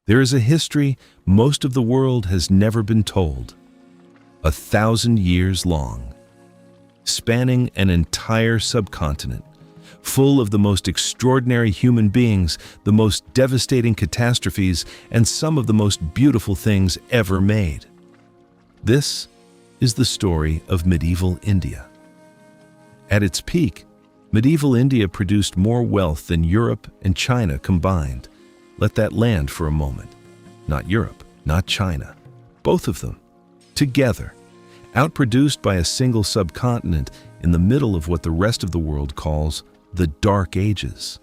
There is a history most of the world has never been told, 1,000 years long, spanning an entire subcontinent, full of the most extraordinary human beings, the most devastating catastrophes, and some of the most beautiful things ever made. This is the story of medieval India. At its peak, medieval India produced more wealth than Europe and China combined. Let that land for a moment. Not Europe, not China. Both of them, together, outproduced by a single subcontinent in the middle of what the rest of the world calls the Dark Ages.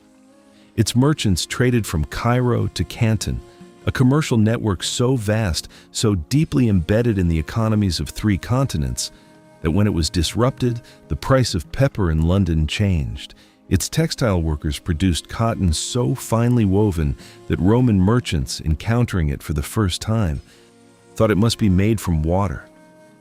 Its merchants traded from Cairo to Canton, a commercial network so vast, so deeply embedded in the economies of 3 continents, that when it was disrupted, the price of pepper in London changed. Its textile workers produced cotton so finely woven that Roman merchants, encountering it for the first time, thought it must be made from water.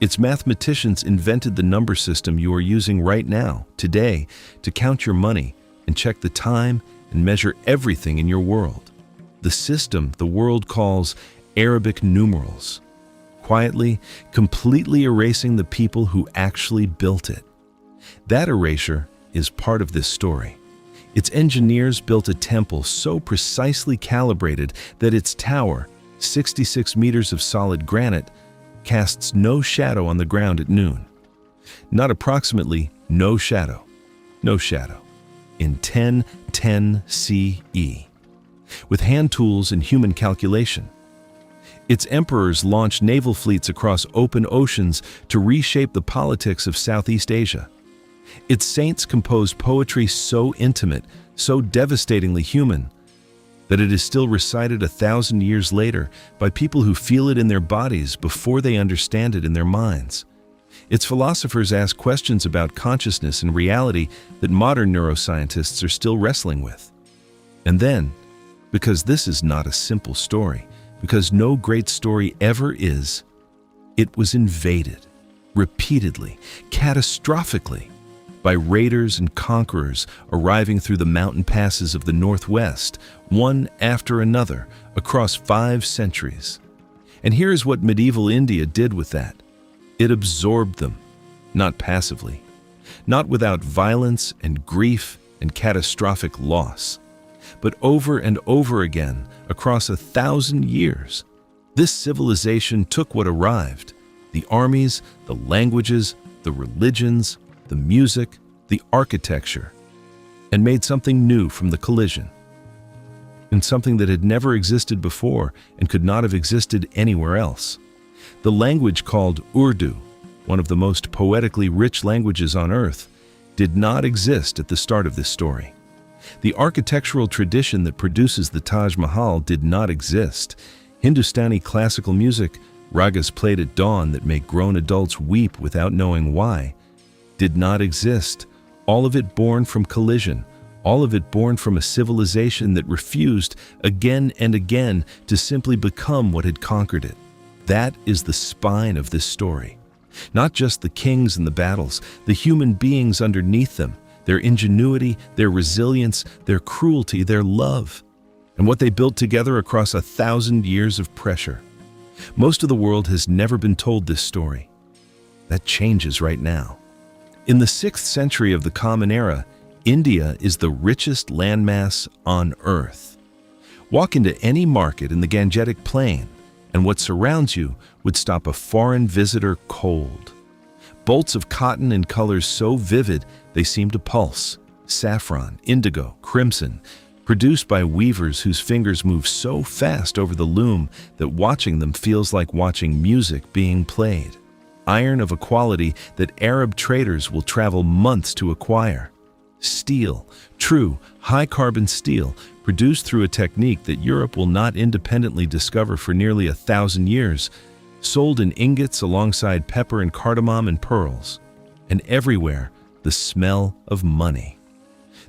Its mathematicians invented the number system you are using right now, today, to count your money and check the time and measure everything in your world. The system the world calls Arabic numerals, quietly, completely erasing the people who actually built it. That erasure is part of this story. Its engineers built a temple so precisely calibrated that its tower, 66 meters of solid granite, casts no shadow on the ground at noon. Not approximately, no shadow. No shadow. In 1010 CE. With hand tools and human calculation. Its emperors launched naval fleets across open oceans to reshape the politics of Southeast Asia. Its saints composed poetry so intimate, so devastatingly human, that it is still recited 1,000 years later by people who feel it in their bodies before they understand it in their minds. Its philosophers ask questions about consciousness and reality that modern neuroscientists are still wrestling with. And then, because this is not a simple story, because no great story ever is, it was invaded, repeatedly, catastrophically, by raiders and conquerors arriving through the mountain passes of the Northwest, one after another, across 5 centuries. And here is what medieval India did with that. It absorbed them, not passively, not without violence and grief and catastrophic loss, but over and over again across 1,000 years. This civilization took what arrived, the armies, the languages, the religions, the music, the architecture, and made something new from the collision, and something that had never existed before and could not have existed anywhere else. The language called Urdu, one of the most poetically rich languages on earth, did not exist at the start of this story. The architectural tradition that produces the Taj Mahal did not exist. Hindustani classical music, ragas played at dawn that make grown adults weep without knowing why, did not exist. All of it born from collision, all of it born from a civilization that refused again and again to simply become what had conquered it. That is the spine of this story. Not just the kings and the battles, the human beings underneath them, their ingenuity, their resilience, their cruelty, their love, and what they built together across 1,000 years of pressure. Most of the world has never been told this story. That changes right now. In the 6th century of the Common Era, India is the richest landmass on Earth. Walk into any market in the Gangetic Plain, and what surrounds you would stop a foreign visitor cold. Bolts of cotton in colors so vivid they seem to pulse, saffron, indigo, crimson, produced by weavers whose fingers move so fast over the loom that watching them feels like watching music being played. Iron of a quality that Arab traders will travel months to acquire. Steel, true, high-carbon steel, produced through a technique that Europe will not independently discover for nearly 1,000 years, sold in ingots alongside pepper and cardamom and pearls. And everywhere, the smell of money.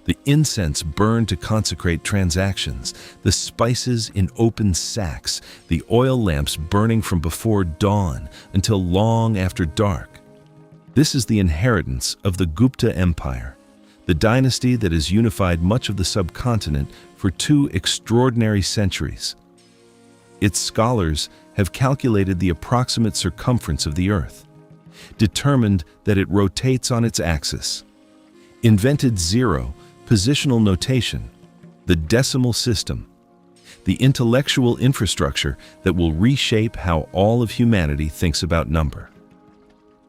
The incense burned to consecrate transactions, the spices in open sacks, the oil lamps burning from before dawn until long after dark. This is the inheritance of the Gupta Empire, the dynasty that has unified much of the subcontinent for 2 extraordinary centuries. its scholars have calculated the approximate circumference of the Earth, determined that it rotates on its axis, invented zero, positional notation, the decimal system, the intellectual infrastructure that will reshape how all of humanity thinks about number.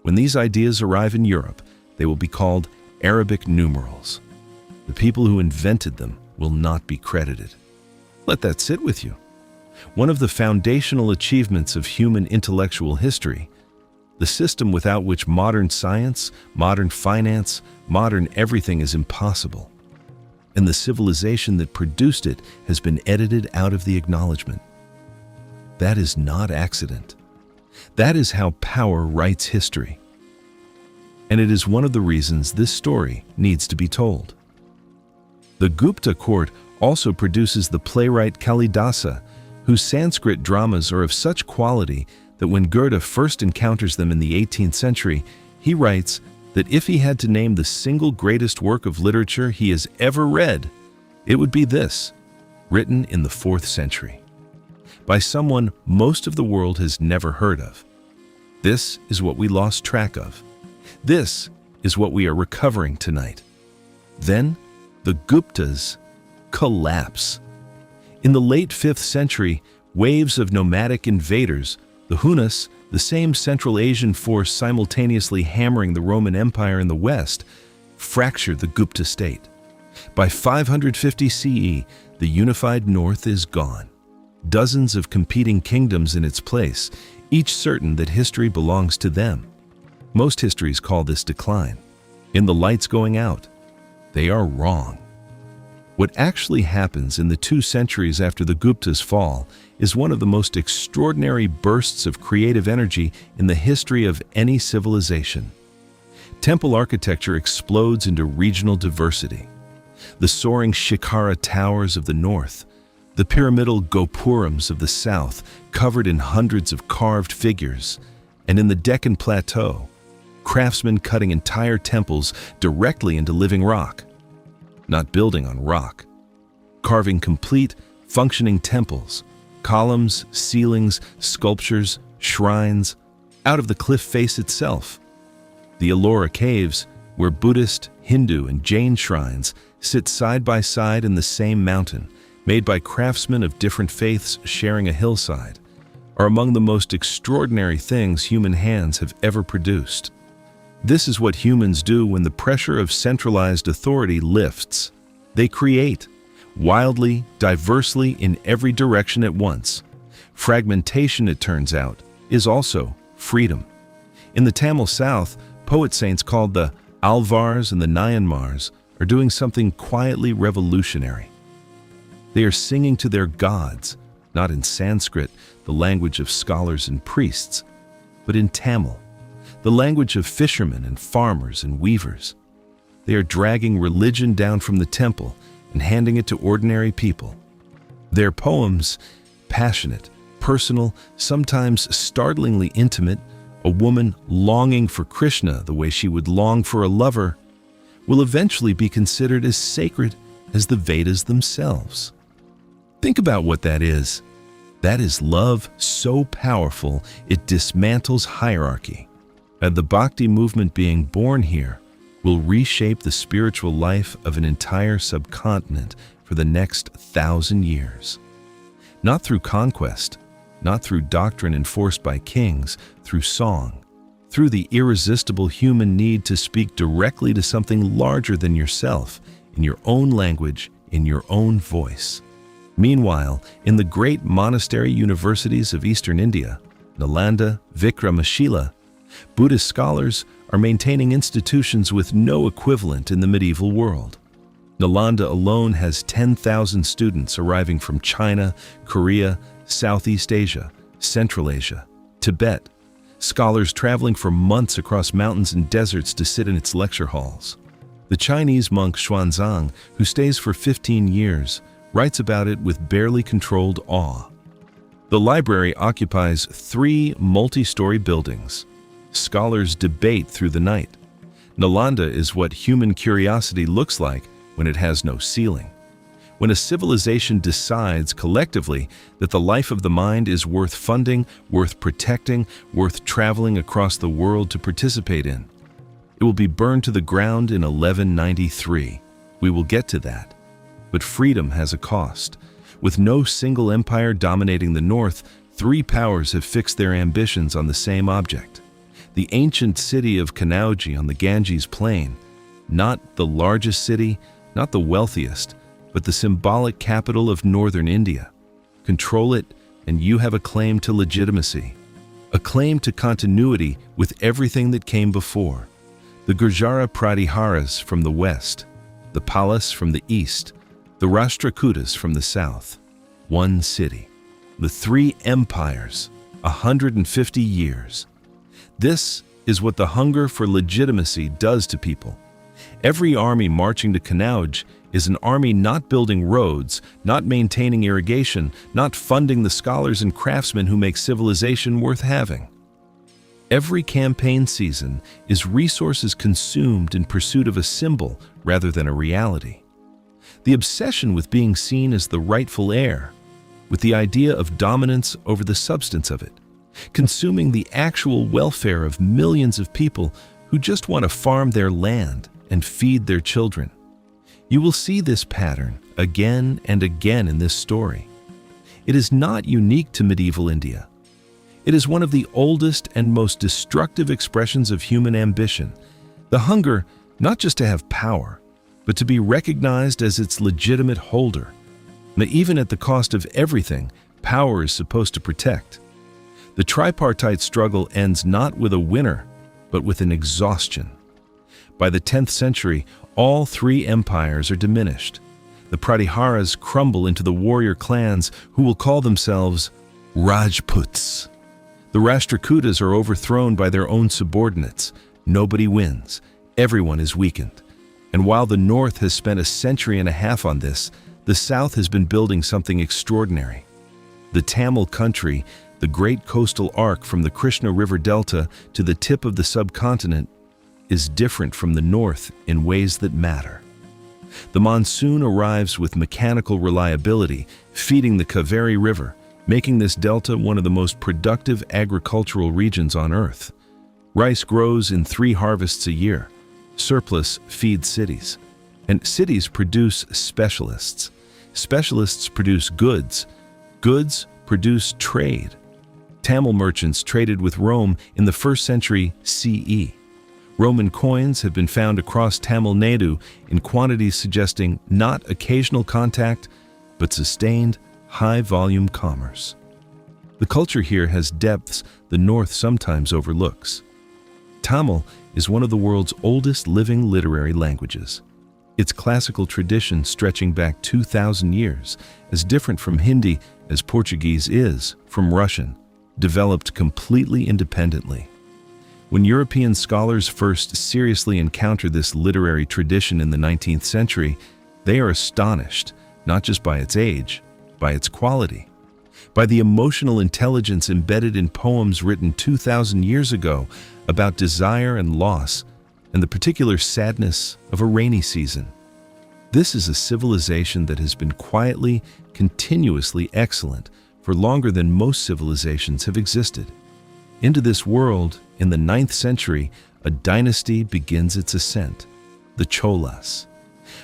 When these ideas arrive in Europe, they will be called Arabic numerals. The people who invented them will not be credited. Let that sit with you. One of the foundational achievements of human intellectual history, the system without which modern science, modern finance, modern everything is impossible. And the civilization that produced it has been edited out of the acknowledgement. That is not accident. That is how power writes history. And it is one of the reasons this story needs to be told. The Gupta court also produces the playwright Kalidasa, whose Sanskrit dramas are of such quality that when Goethe first encounters them in the 18th century, he writes that if he had to name the single greatest work of literature he has ever read, it would be this, written in the 4th century, by someone most of the world has never heard of. This is what we lost track of. This is what we are recovering tonight. Then, the Guptas collapse. In the late 5th century, waves of nomadic invaders, the Hunas, the same Central Asian force simultaneously hammering the Roman Empire in the west, fractured the Gupta state. By 550 CE, the unified north is gone. Dozens of competing kingdoms in its place, each certain that history belongs to them. Most histories call this decline. In the lights going out, they are wrong. What actually happens in the 2 centuries after the Guptas' fall is one of the most extraordinary bursts of creative energy in the history of any civilization. Temple architecture explodes into regional diversity. The soaring Shikhara towers of the north, the pyramidal Gopurams of the south, covered in hundreds of carved figures, and in the Deccan Plateau, craftsmen cutting entire temples directly into living rock. Not building on rock, carving complete, functioning temples, columns, ceilings, sculptures, shrines, out of the cliff face itself. The Ellora caves, where Buddhist, Hindu, and Jain shrines sit side by side in the same mountain, made by craftsmen of different faiths sharing a hillside, are among the most extraordinary things human hands have ever produced. This is what humans do when the pressure of centralized authority lifts. They create, wildly, diversely, in every direction at once. Fragmentation, it turns out, is also freedom. In the Tamil South, poet saints called the Alvars and the Nayanmars are doing something quietly revolutionary. They are singing to their gods, not in Sanskrit, the language of scholars and priests, but in Tamil, the language of fishermen and farmers and weavers. They are dragging religion down from the temple and handing it to ordinary people. Their poems, passionate, personal, sometimes startlingly intimate, a woman longing for Krishna the way she would long for a lover, will eventually be considered as sacred as the Vedas themselves. Think about what that is. That is love so powerful it dismantles hierarchy. And the Bhakti movement being born here will reshape the spiritual life of an entire subcontinent for the next 1,000 years. Not through conquest, not through doctrine enforced by kings, through song, through the irresistible human need to speak directly to something larger than yourself, in your own language, in your own voice. Meanwhile, in the great monastery universities of Eastern India, Nalanda, Vikramashila, Buddhist scholars are maintaining institutions with no equivalent in the medieval world. Nalanda alone has 10,000 students arriving from China, Korea, Southeast Asia, Central Asia, Tibet, scholars traveling for months across mountains and deserts to sit in its lecture halls. The Chinese monk Xuanzang, who stays for 15 years, writes about it with barely controlled awe. The library occupies 3 multi-story buildings. Scholars debate through the night. Nalanda is what human curiosity looks like when it has no ceiling. When a civilization decides collectively that the life of the mind is worth funding, worth protecting, worth traveling across the world to participate in. It will be burned to the ground in 1193. We will get to that. But freedom has a cost. With no single empire dominating the north, three powers have fixed their ambitions on the same object. The ancient city of Kanauji on the Ganges plain, not the largest city, not the wealthiest, but the symbolic capital of northern India. Control it, and you have a claim to legitimacy, a claim to continuity with everything that came before. The Gurjara Pratiharas from the west, the Palas from the east, the Rashtrakutas from the south. One city. The three empires, 150 years. This is what the hunger for legitimacy does to people. Every army marching to Kanauj is an army not building roads, not maintaining irrigation, not funding the scholars and craftsmen who make civilization worth having. Every campaign season is resources consumed in pursuit of a symbol rather than a reality. The obsession with being seen as the rightful heir, with the idea of dominance over the substance of it, consuming the actual welfare of millions of people who just want to farm their land and feed their children. You will see this pattern again and again in this story. It is not unique to medieval India. It is one of the oldest and most destructive expressions of human ambition, the hunger not just to have power, but to be recognized as its legitimate holder. But even at the cost of everything, power is supposed to protect. The tripartite struggle ends not with a winner, but with an exhaustion. By the 10th century, all three empires are diminished. The Pratiharas crumble into the warrior clans who will call themselves Rajputs. The Rashtrakutas are overthrown by their own subordinates. Nobody wins. Everyone is weakened. And while the north has spent a century and a half on this, the south has been building something extraordinary. The Tamil country, the great coastal arc from the Krishna River Delta to the tip of the subcontinent, is different from the north in ways that matter. The monsoon arrives with mechanical reliability, feeding the Kaveri River, making this delta one of the most productive agricultural regions on earth. Rice grows in 3 harvests a year. Surplus feeds cities. And cities produce specialists. Specialists produce goods. Goods produce trade. Tamil merchants traded with Rome in the 1st century CE. Roman coins have been found across Tamil Nadu in quantities suggesting not occasional contact, but sustained, high-volume commerce. The culture here has depths the North sometimes overlooks. Tamil is one of the world's oldest living literary languages. Its classical tradition stretching back 2,000 years, as different from Hindi as Portuguese is from Russian, developed completely independently. When European scholars first seriously encounter this literary tradition in the 19th century, they are astonished, not just by its age, by its quality, by the emotional intelligence embedded in poems written 2,000 years ago about desire and loss and the particular sadness of a rainy season. This is a civilization that has been quietly, continuously excellent for longer than most civilizations have existed. Into this world, in the 9th century, a dynasty begins its ascent, the Cholas.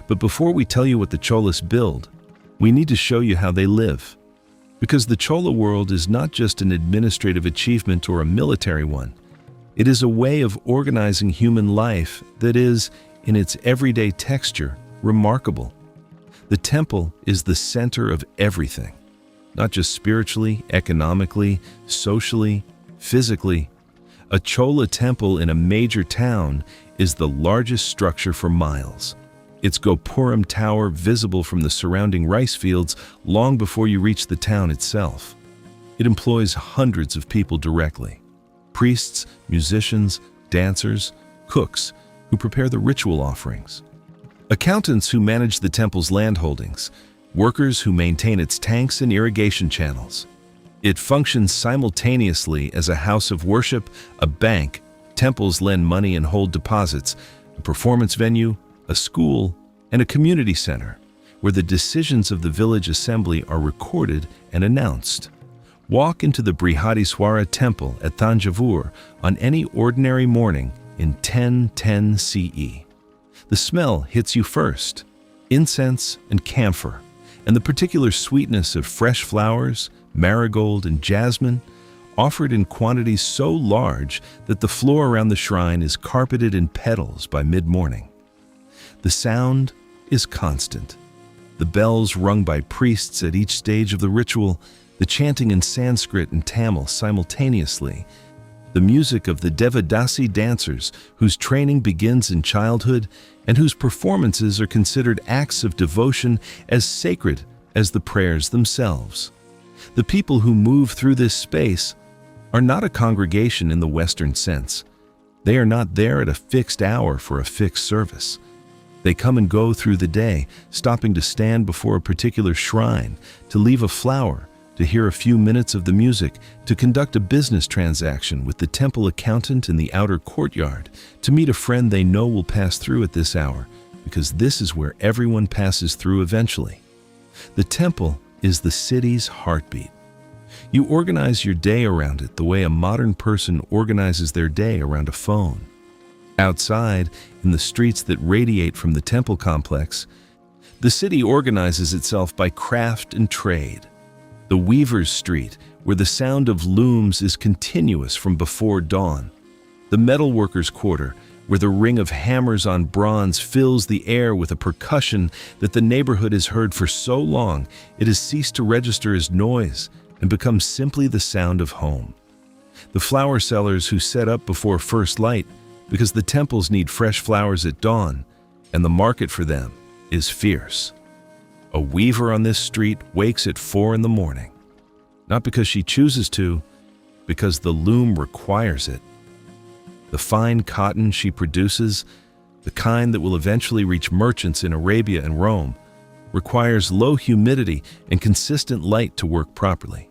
But before we tell you what the Cholas build, we need to show you how they live. Because the Chola world is not just an administrative achievement or a military one. It is a way of organizing human life that is, in its everyday texture, remarkable. The temple is the center of everything, not just spiritually, economically, socially, physically. A Chola temple in a major town is the largest structure for miles. Its Gopuram tower visible from the surrounding rice fields long before you reach the town itself. It employs hundreds of people directly. Priests, musicians, dancers, cooks who prepare the ritual offerings. Accountants who manage the temple's land holdings. Workers who maintain its tanks and irrigation channels. It functions simultaneously as a house of worship, a bank, temples lend money and hold deposits, a performance venue, a school, and a community center, where the decisions of the village assembly are recorded and announced. Walk into the Brihadiswara temple at Thanjavur on any ordinary morning in 1010 CE. The smell hits you first: incense and camphor, and the particular sweetness of fresh flowers, marigold and jasmine, offered in quantities so large that the floor around the shrine is carpeted in petals by mid-morning. The sound is constant. The bells rung by priests at each stage of the ritual, the chanting in Sanskrit and Tamil simultaneously, the music of the Devadasi dancers whose training begins in childhood and whose performances are considered acts of devotion as sacred as the prayers themselves. The people who move through this space are not a congregation in the Western sense. They are not there at a fixed hour for a fixed service. They come and go through the day, stopping to stand before a particular shrine, to leave a flower, to hear a few minutes of the music, to conduct a business transaction with the temple accountant in the outer courtyard, to meet a friend they know will pass through at this hour, because this is where everyone passes through eventually. The temple is the city's heartbeat. You organize your day around it the way a modern person organizes their day around a phone. Outside, in the streets that radiate from the temple complex, the city organizes itself by craft and trade. The Weaver's Street, where the sound of looms is continuous from before dawn. The Metalworkers' Quarter, where the ring of hammers on bronze fills the air with a percussion that the neighborhood has heard for so long it has ceased to register as noise and becomes simply the sound of home. The flower sellers who set up before first light, because the temples need fresh flowers at dawn, and the market for them is fierce. A weaver on this street wakes at 4 in the morning, not because she chooses to, because the loom requires it. The fine cotton she produces, the kind that will eventually reach merchants in Arabia and Rome, requires low humidity and consistent light to work properly.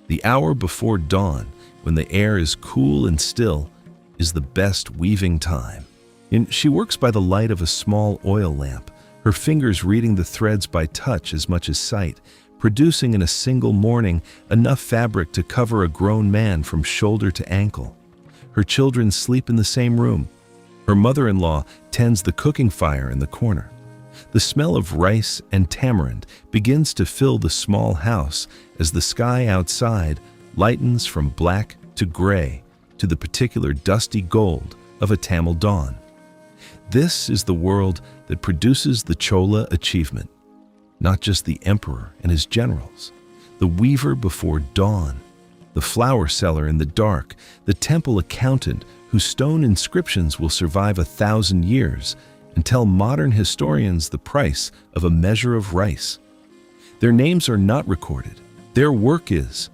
The hour before dawn, when the air is cool and still, is the best weaving time. She works by the light of a small oil lamp, her fingers reading the threads by touch as much as sight, producing in a single morning enough fabric to cover a grown man from shoulder to ankle. Her children sleep in the same room. Her mother-in-law tends the cooking fire in the corner. The smell of rice and tamarind begins to fill the small house as the sky outside lightens from black to gray to the particular dusty gold of a Tamil dawn. This is the world that produces the Chola achievement, not just the emperor and his generals, the weaver before dawn, the flower seller in the dark, the temple accountant whose stone inscriptions will survive 1,000 years and tell modern historians the price of a measure of rice. Their names are not recorded. Their work is.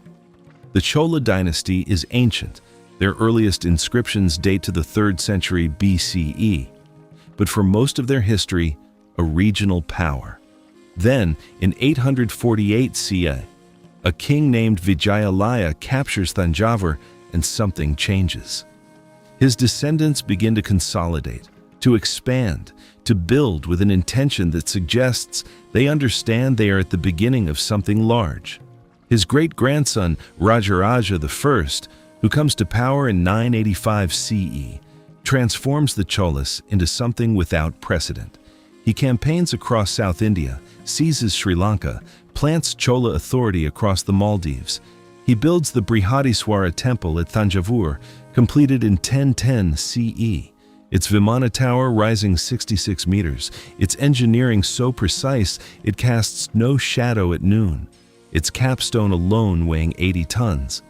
The Chola dynasty is ancient. Their earliest inscriptions date to the 3rd century BCE, but for most of their history, a regional power. Then, in 848 CE, a king named Vijayanagara captures Thanjavur and something changes. His descendants begin to consolidate, to expand, to build with an intention that suggests they understand they are at the beginning of something large. His great-grandson, Rajaraja I, who comes to power in 985 CE, transforms the Cholas into something without precedent. He campaigns across South India, seizes Sri Lanka, plants Chola authority across the Maldives. He builds the Brihadiswara temple at Thanjavur, completed in 1010 CE. Its Vimana tower rising 66 meters, its engineering so precise it casts no shadow at noon, its capstone alone weighing 80 tons.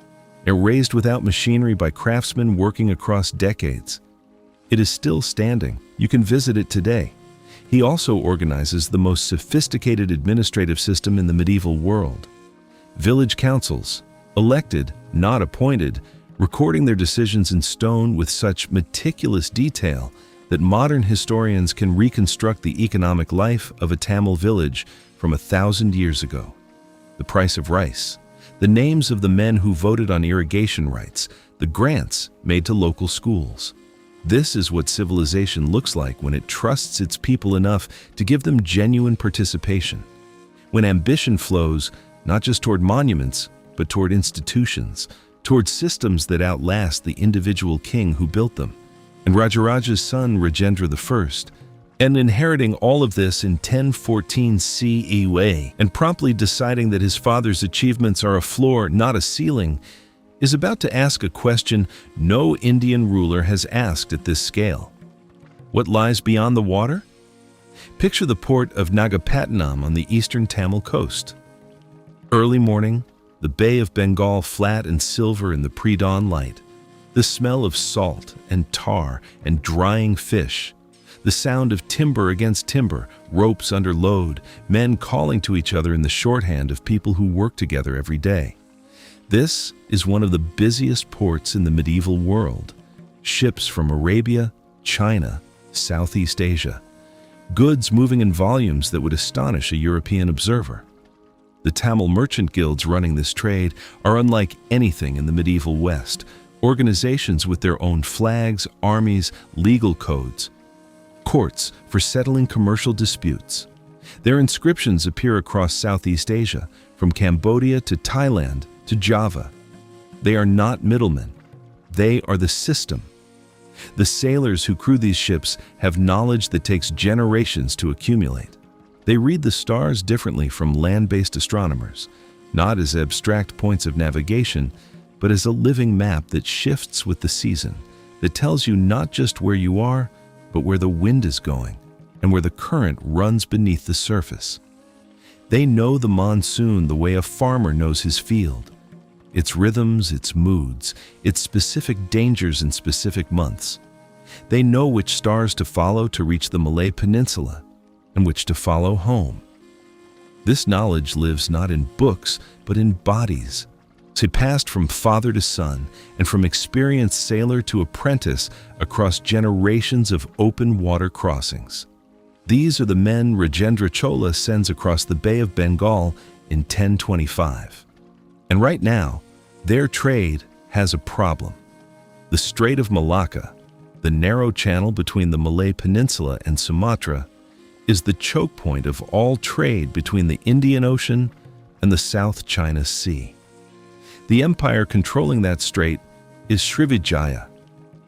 Raised without machinery by craftsmen working across decades. It is still standing. You can visit it today. He also organizes the most sophisticated administrative system in the medieval world. Village councils, elected, not appointed, recording their decisions in stone with such meticulous detail that modern historians can reconstruct the economic life of a Tamil village from 1,000 years ago. The price of rice, the names of the men who voted on irrigation rights, the grants made to local schools. This is what civilization looks like when it trusts its people enough to give them genuine participation. When ambition flows, not just toward monuments, but toward institutions, toward systems that outlast the individual king who built them. And Rajaraja's son, Rajendra I, and inheriting all of this in 1014 CE and promptly deciding that his father's achievements are a floor, not a ceiling, is about to ask a question no Indian ruler has asked at this scale. What lies beyond the water? Picture the port of Nagapattinam on the eastern Tamil coast. Early morning, the Bay of Bengal flat and silver in the pre-dawn light, the smell of salt and tar and drying fish, the sound of timber against timber, ropes under load, men calling to each other in the shorthand of people who work together every day. This is one of the busiest ports in the medieval world. Ships from Arabia, China, Southeast Asia. Goods moving in volumes that would astonish a European observer. The Tamil merchant guilds running this trade are unlike anything in the medieval West. Organizations with their own flags, armies, legal codes. Courts for settling commercial disputes. Their inscriptions appear across Southeast Asia, from Cambodia to Thailand to Java. They are not middlemen. They are the system. The sailors who crew these ships have knowledge that takes generations to accumulate. They read the stars differently from land-based astronomers, not as abstract points of navigation, but as a living map that shifts with the season, that tells you not just where you are, but where the wind is going and where the current runs beneath the surface. They know the monsoon the way a farmer knows his field, its rhythms, its moods, its specific dangers in specific months. They know which stars to follow to reach the Malay Peninsula and which to follow home. This knowledge lives not in books, but in bodies. It passed from father to son and from experienced sailor to apprentice across generations of open water crossings. These are the men Rajendra Chola sends across the Bay of Bengal in 1025. And right now, their trade has a problem. The Strait of Malacca, the narrow channel between the Malay Peninsula and Sumatra, is the choke point of all trade between the Indian Ocean and the South China Sea. The empire controlling that strait is Srivijaya,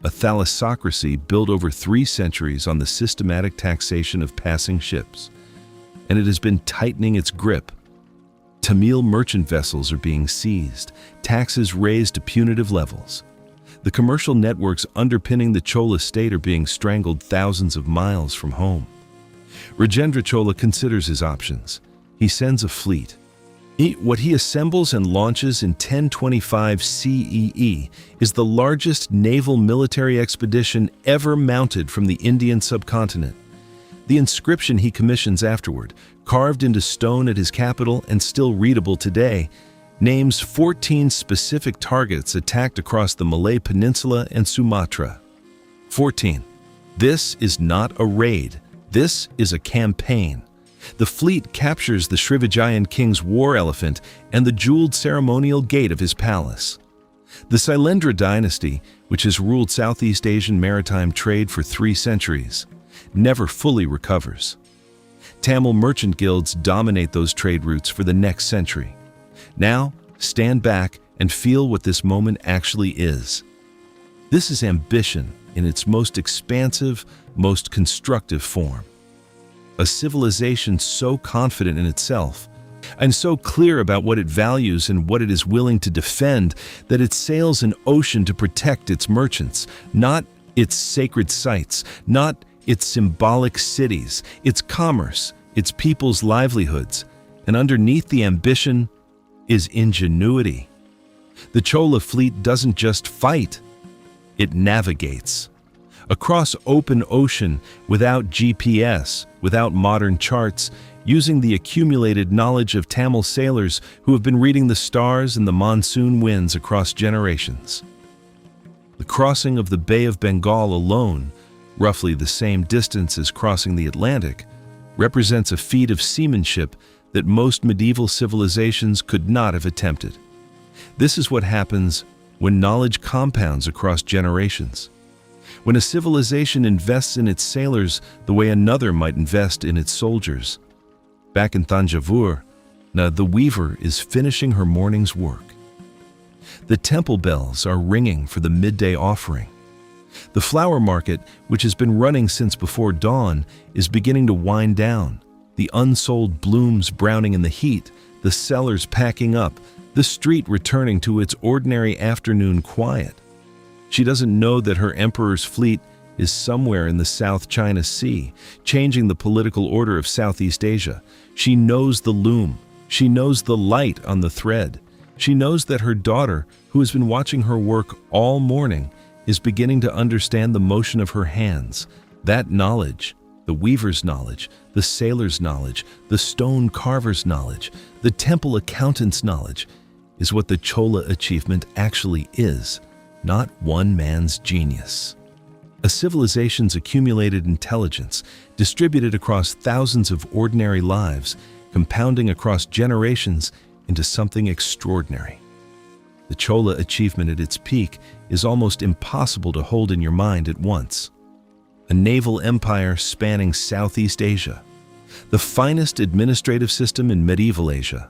a thalassocracy built over 3 centuries on the systematic taxation of passing ships, and it has been tightening its grip. Tamil merchant vessels are being seized, taxes raised to punitive levels. The commercial networks underpinning the Chola state are being strangled thousands of miles from home. Rajendra Chola considers his options. He sends a fleet. What he assembles and launches in 1025 CEE is the largest naval military expedition ever mounted from the Indian subcontinent. The inscription he commissions afterward, carved into stone at his capital and still readable today, names 14 specific targets attacked across the Malay Peninsula and Sumatra. 14. This is not a raid. This is a campaign. The fleet captures the Srivijayan king's war elephant and the jeweled ceremonial gate of his palace. The Sailendra dynasty, which has ruled Southeast Asian maritime trade for 3 centuries, never fully recovers. Tamil merchant guilds dominate those trade routes for the next century. Now, stand back and feel what this moment actually is. This is ambition in its most expansive, most constructive form. A civilization so confident in itself and so clear about what it values and what it is willing to defend that it sails an ocean to protect its merchants, not its sacred sites, not its symbolic cities, its commerce, its people's livelihoods, and underneath the ambition is ingenuity. The Chola fleet doesn't just fight, it navigates. Across open ocean, without GPS, without modern charts, using the accumulated knowledge of Tamil sailors who have been reading the stars and the monsoon winds across generations. The crossing of the Bay of Bengal alone, roughly the same distance as crossing the Atlantic, represents a feat of seamanship that most medieval civilizations could not have attempted. This is what happens when knowledge compounds across generations. When a civilization invests in its sailors the way another might invest in its soldiers. Back in Thanjavur, the weaver is finishing her morning's work. The temple bells are ringing for the midday offering. The flower market, which has been running since before dawn, is beginning to wind down, the unsold blooms browning in the heat, the sellers packing up, the street returning to its ordinary afternoon quiet. She doesn't know that her emperor's fleet is somewhere in the South China Sea, changing the political order of Southeast Asia. She knows the loom. She knows the light on the thread. She knows that her daughter, who has been watching her work all morning, is beginning to understand the motion of her hands. That knowledge, the weaver's knowledge, the sailor's knowledge, the stone carver's knowledge, the temple accountant's knowledge, is what the Chola achievement actually is, not one man's genius. A civilization's accumulated intelligence, distributed across thousands of ordinary lives, compounding across generations into something extraordinary. The Chola achievement at its peak is almost impossible to hold in your mind at once. A naval empire spanning Southeast Asia, the finest administrative system in medieval Asia,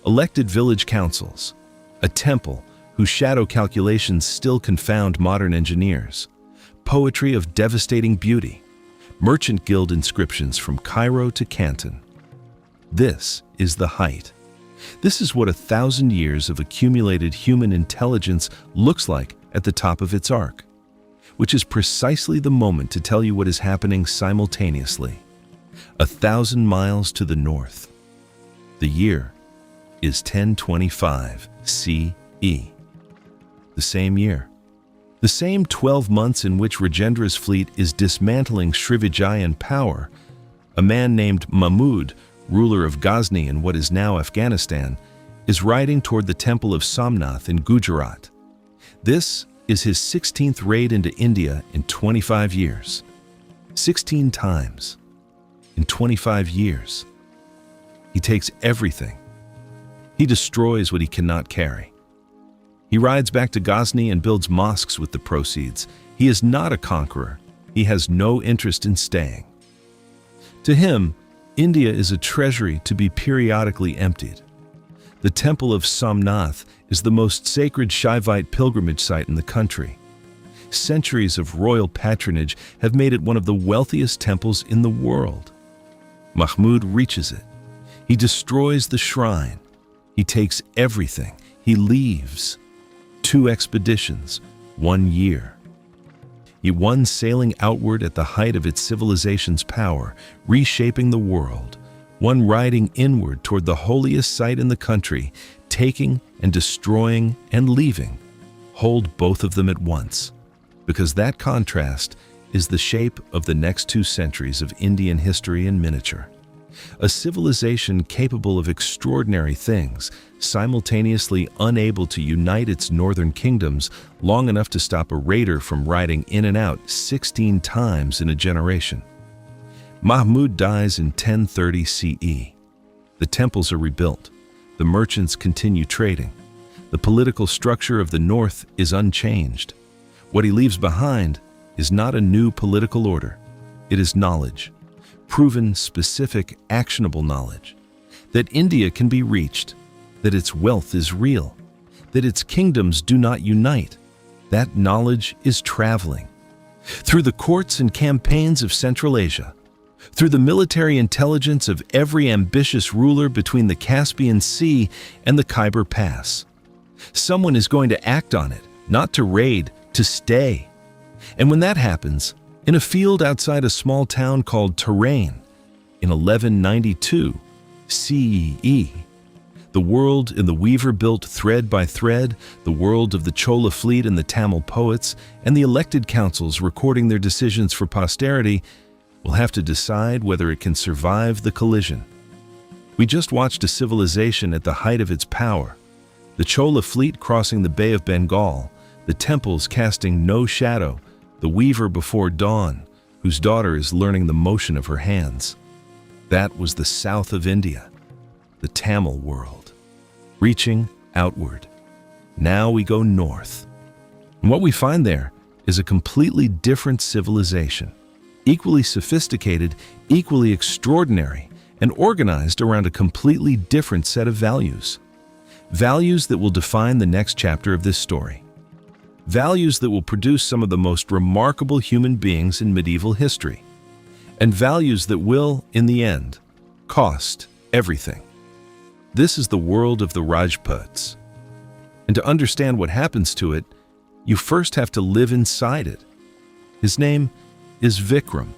elected village councils, a temple whose shadow calculations still confound modern engineers, poetry of devastating beauty, merchant guild inscriptions from Cairo to Canton. This is the height. This is what 1,000 years of accumulated human intelligence looks like at the top of its arc, which is precisely the moment to tell you what is happening simultaneously. 1,000 miles to the north. The year is 1025 CE. The same year. The same 12 months in which Rajendra's fleet is dismantling Srivijayan power, a man named Mahmud, ruler of Ghazni in what is now Afghanistan, is riding toward the temple of Somnath in Gujarat. This is his 16th raid into India in 25 years. 16 times in 25 years. He takes everything. He destroys what he cannot carry. He rides back to Ghazni and builds mosques with the proceeds. He is not a conqueror. He has no interest in staying. To him, India is a treasury to be periodically emptied. The temple of Somnath is the most sacred Shaivite pilgrimage site in the country. Centuries of royal patronage have made it one of the wealthiest temples in the world. Mahmud reaches it. He destroys the shrine. He takes everything. He leaves. 2 expeditions, 1 year. One sailing outward at the height of its civilization's power, reshaping the world. One riding inward toward the holiest site in the country, taking and destroying and leaving. Hold both of them at once, because that contrast is the shape of the next 2 centuries of Indian history in miniature. A civilization capable of extraordinary things, simultaneously unable to unite its northern kingdoms long enough to stop a raider from riding in and out 16 times in a generation. Mahmud dies in 1030 CE. The temples are rebuilt. The merchants continue trading. The political structure of the north is unchanged. What he leaves behind is not a new political order. It is knowledge. Proven, specific, actionable knowledge. That India can be reached. That its wealth is real. That its kingdoms do not unite. That knowledge is traveling. Through the courts and campaigns of Central Asia. Through the military intelligence of every ambitious ruler between the Caspian Sea and the Khyber Pass. Someone is going to act on it, not to raid, to stay. And when that happens, in a field outside a small town called Tarain, in 1192 CE, the world in the weaver built thread by thread, the world of the Chola fleet and the Tamil poets, and the elected councils recording their decisions for posterity, will have to decide whether it can survive the collision. We just watched a civilization at the height of its power, the Chola fleet crossing the Bay of Bengal, the temples casting no shadow, the weaver before dawn, whose daughter is learning the motion of her hands. That was the south of India, the Tamil world, reaching outward. Now we go north. And what we find there is a completely different civilization, equally sophisticated, equally extraordinary, and organized around a completely different set of values. Values that will define the next chapter of this story. Values that will produce some of the most remarkable human beings in medieval history. And values that will, in the end, cost everything. This is the world of the Rajputs. And to understand what happens to it, you first have to live inside it. His name is Vikram.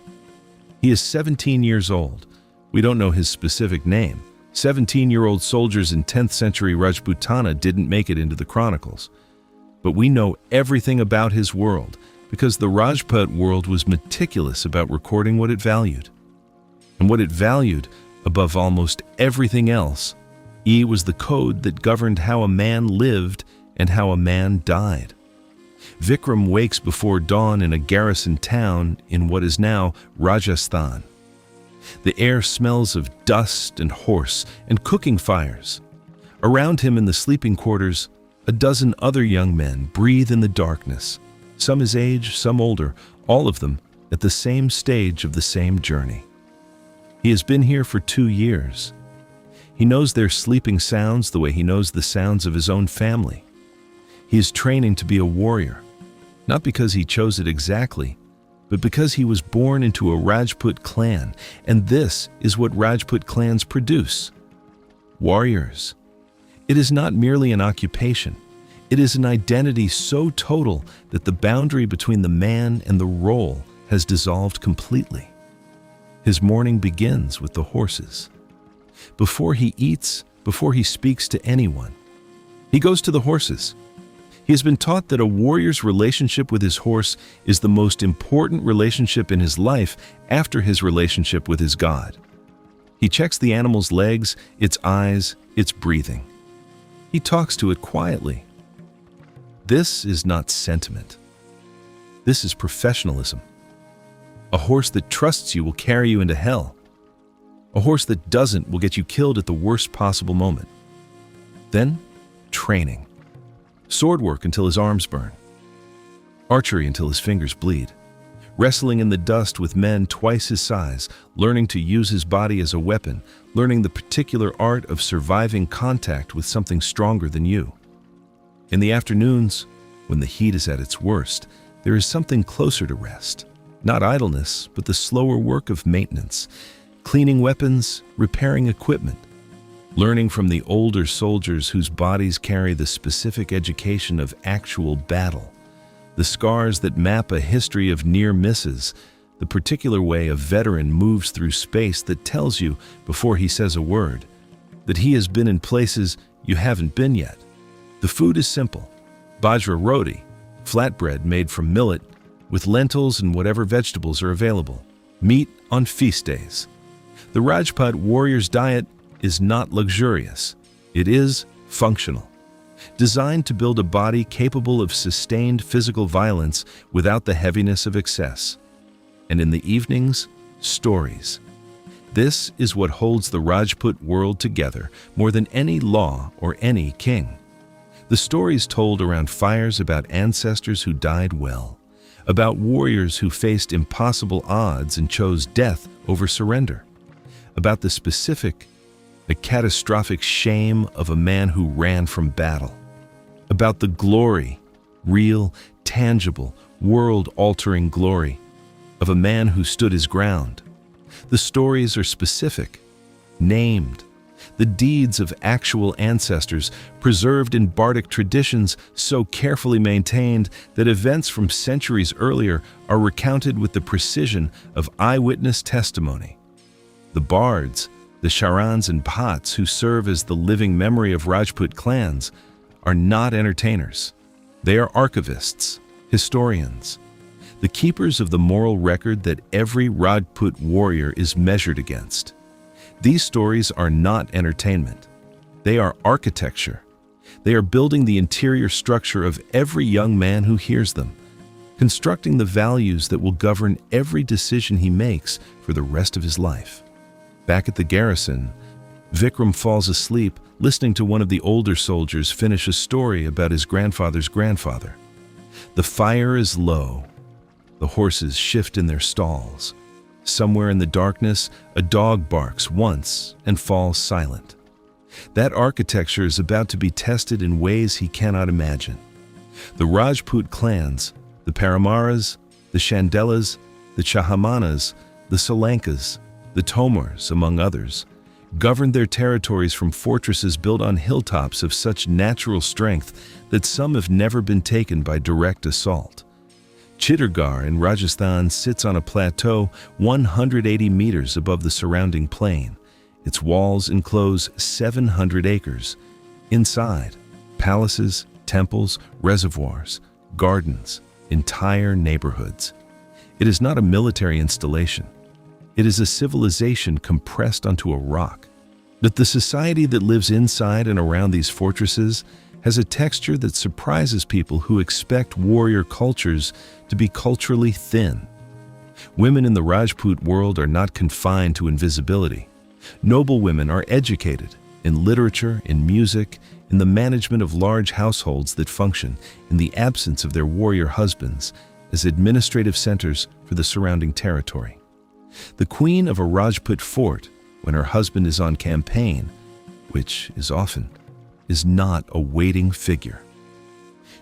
He is 17 years old. We don't know his specific name. 17-year-old soldiers in 10th century Rajputana didn't make it into the chronicles. But we know everything about his world because the Rajput world was meticulous about recording what it valued. And what it valued, above almost everything else, was the code that governed how a man lived and how a man died. Vikram wakes before dawn in a garrison town in what is now Rajasthan. The air smells of dust and horse and cooking fires. Around him in the sleeping quarters, a dozen other young men breathe in the darkness, some his age, some older, all of them at the same stage of the same journey. He has been here for 2 years. He knows their sleeping sounds the way he knows the sounds of his own family. He is training to be a warrior, not because he chose it exactly, but because he was born into a Rajput clan, and this is what Rajput clans produce: warriors. It is not merely an occupation. It is an identity so total that the boundary between the man and the role has dissolved completely. His morning begins with the horses. Before he eats, before he speaks to anyone, he goes to the horses. He has been taught that a warrior's relationship with his horse is the most important relationship in his life after his relationship with his God. He checks the animal's legs, its eyes, its breathing. He talks to it quietly. This is not sentiment. This is professionalism. A horse that trusts you will carry you into hell. A horse that doesn't will get you killed at the worst possible moment. Then, training. Sword work until his arms burn. Archery until his fingers bleed. Wrestling in the dust with men twice his size, learning to use his body as a weapon, learning the particular art of surviving contact with something stronger than you. In the afternoons, when the heat is at its worst, there is something closer to rest. Not idleness, but the slower work of maintenance. Cleaning weapons, repairing equipment. Learning from the older soldiers whose bodies carry the specific education of actual battle. The scars that map a history of near misses. The particular way a veteran moves through space that tells you, before he says a word, that he has been in places you haven't been yet. The food is simple. Bajra roti, flatbread made from millet, with lentils and whatever vegetables are available. Meat on feast days. The Rajput warrior's diet is not luxurious. It is functional. Designed to build a body capable of sustained physical violence without the heaviness of excess. And in the evenings, stories. This is what holds the Rajput world together more than any law or any king. The stories told around fires about ancestors who died well, about warriors who faced impossible odds and chose death over surrender, about the specific, the catastrophic shame of a man who ran from battle, about the glory, real, tangible, world-altering glory of a man who stood his ground. The stories are specific, named, the deeds of actual ancestors preserved in bardic traditions so carefully maintained that events from centuries earlier are recounted with the precision of eyewitness testimony. The bards, the charans and bhats who serve as the living memory of Rajput clans, are not entertainers. They are archivists, historians, the keepers of the moral record that every Rajput warrior is measured against. These stories are not entertainment. They are architecture. They are building the interior structure of every young man who hears them, constructing the values that will govern every decision he makes for the rest of his life. Back at the garrison, Vikram falls asleep listening to one of the older soldiers finish a story about his grandfather's grandfather. The fire is low. The horses shift in their stalls. Somewhere in the darkness, a dog barks once and falls silent. That architecture is about to be tested in ways he cannot imagine. The Rajput clans, the Paramaras, the Chandelas, the Chahamanas, the Solankas, the Tomars, among others, governed their territories from fortresses built on hilltops of such natural strength that some have never been taken by direct assault. Chittorgarh in Rajasthan sits on a plateau 180 meters above the surrounding plain. Its walls enclose 700 acres. Inside, palaces, temples, reservoirs, gardens, entire neighborhoods. It is not a military installation. It is a civilization compressed onto a rock. But the society that lives inside and around these fortresses has a texture that surprises people who expect warrior cultures to be culturally thin. Women in the Rajput world are not confined to invisibility. Noble women are educated in literature, in music, in the management of large households that function, in the absence of their warrior husbands, as administrative centers for the surrounding territory. The queen of a Rajput fort, when her husband is on campaign, which is often, is not a waiting figure.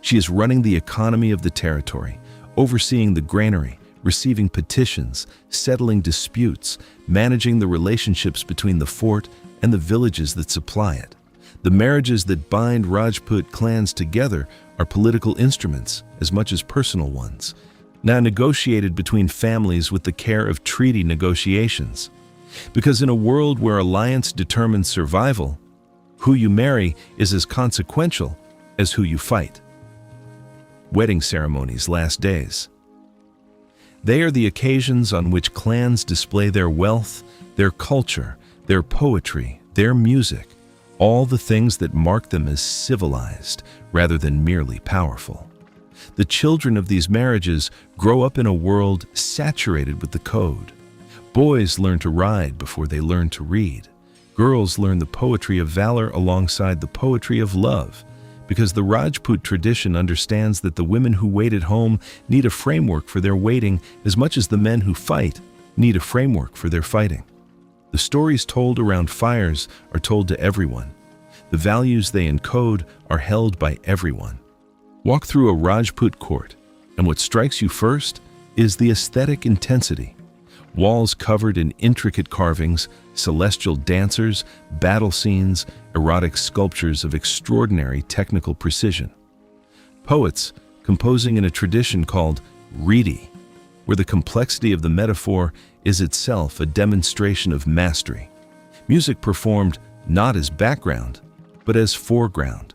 She is running the economy of the territory, overseeing the granary, receiving petitions, settling disputes, managing the relationships between the fort and the villages that supply it. The marriages that bind Rajput clans together are political instruments as much as personal ones, now negotiated between families with the care of treaty negotiations. Because in a world where alliance determines survival, who you marry is as consequential as who you fight. Wedding ceremonies last days. They are the occasions on which clans display their wealth, their culture, their poetry, their music, all the things that mark them as civilized rather than merely powerful. The children of these marriages grow up in a world saturated with the code. Boys learn to ride before they learn to read. Girls learn the poetry of valor alongside the poetry of love, because the Rajput tradition understands that the women who wait at home need a framework for their waiting as much as the men who fight need a framework for their fighting. The stories told around fires are told to everyone. The values they encode are held by everyone. Walk through a Rajput court, and what strikes you first is the aesthetic intensity. Walls covered in intricate carvings, celestial dancers, battle scenes, erotic sculptures of extraordinary technical precision. Poets composing in a tradition called Ridi, where the complexity of the metaphor is itself a demonstration of mastery. Music performed not as background, but as foreground.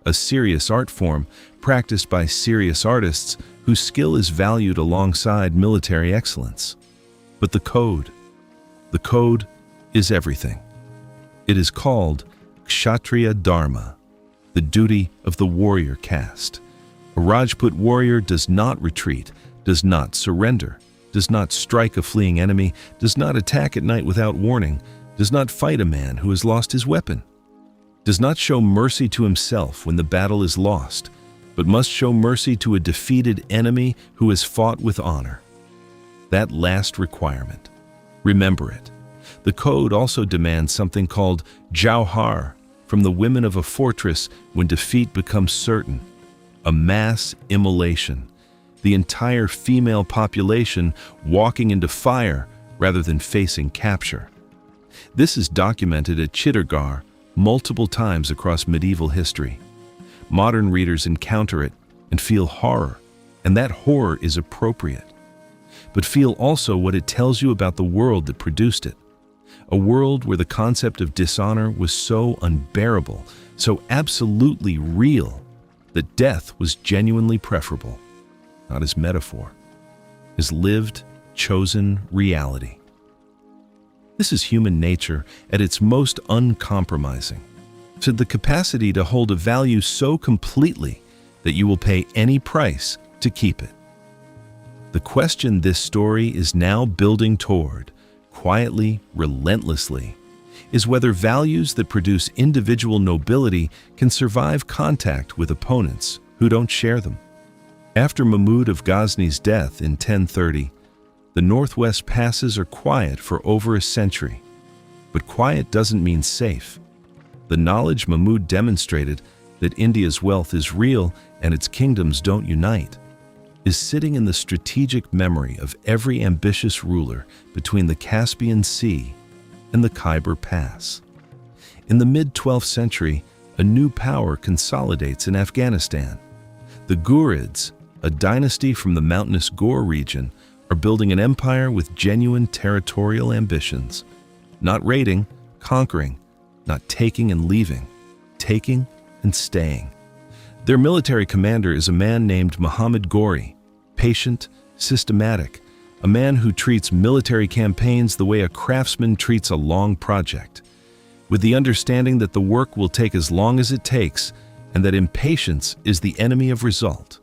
A serious art form practiced by serious artists whose skill is valued alongside military excellence. But the code is everything. It is called Kshatriya Dharma, the duty of the warrior caste. A Rajput warrior does not retreat, does not surrender, does not strike a fleeing enemy, does not attack at night without warning, does not fight a man who has lost his weapon, does not show mercy to himself when the battle is lost, but must show mercy to a defeated enemy who has fought with honor. That last requirement, remember it. The code also demands something called jauhar from the women of a fortress when defeat becomes certain, a mass immolation, the entire female population walking into fire rather than facing capture. This is documented at Chittorgarh multiple times across medieval history. Modern readers encounter it and feel horror, and that horror is appropriate. But feel also what it tells you about the world that produced it. A world where the concept of dishonor was so unbearable, so absolutely real, that death was genuinely preferable, not as metaphor, as lived, chosen reality. This is human nature at its most uncompromising, to the capacity to hold a value so completely that you will pay any price to keep it. The question this story is now building toward, quietly, relentlessly, is whether values that produce individual nobility can survive contact with opponents who don't share them. After Mahmud of Ghazna's death in 1030, the northwest passes are quiet for over a century. But quiet doesn't mean safe. The knowledge Mahmud demonstrated that India's wealth is real and its kingdoms don't unite is sitting in the strategic memory of every ambitious ruler between the Caspian Sea and the Khyber Pass. In the mid-12th century, a new power consolidates in Afghanistan. The Ghurids, a dynasty from the mountainous Ghor region, are building an empire with genuine territorial ambitions. Not raiding, conquering, not taking and leaving, taking and staying. Their military commander is a man named Muhammad Ghori, patient, systematic, a man who treats military campaigns the way a craftsman treats a long project, with the understanding that the work will take as long as it takes and that impatience is the enemy of result.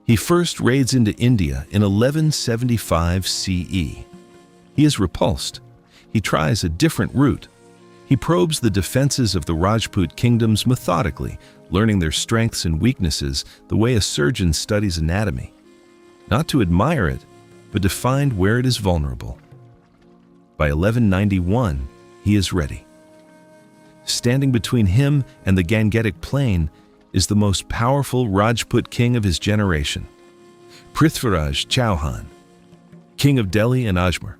He first raids into India in 1175 CE. He is repulsed. He tries a different route. He probes the defenses of the Rajput kingdoms methodically, learning their strengths and weaknesses the way a surgeon studies anatomy. Not to admire it, but to find where it is vulnerable. By 1191, he is ready. Standing between him and the Gangetic Plain is the most powerful Rajput king of his generation, Prithviraj Chauhan, king of Delhi and Ajmer.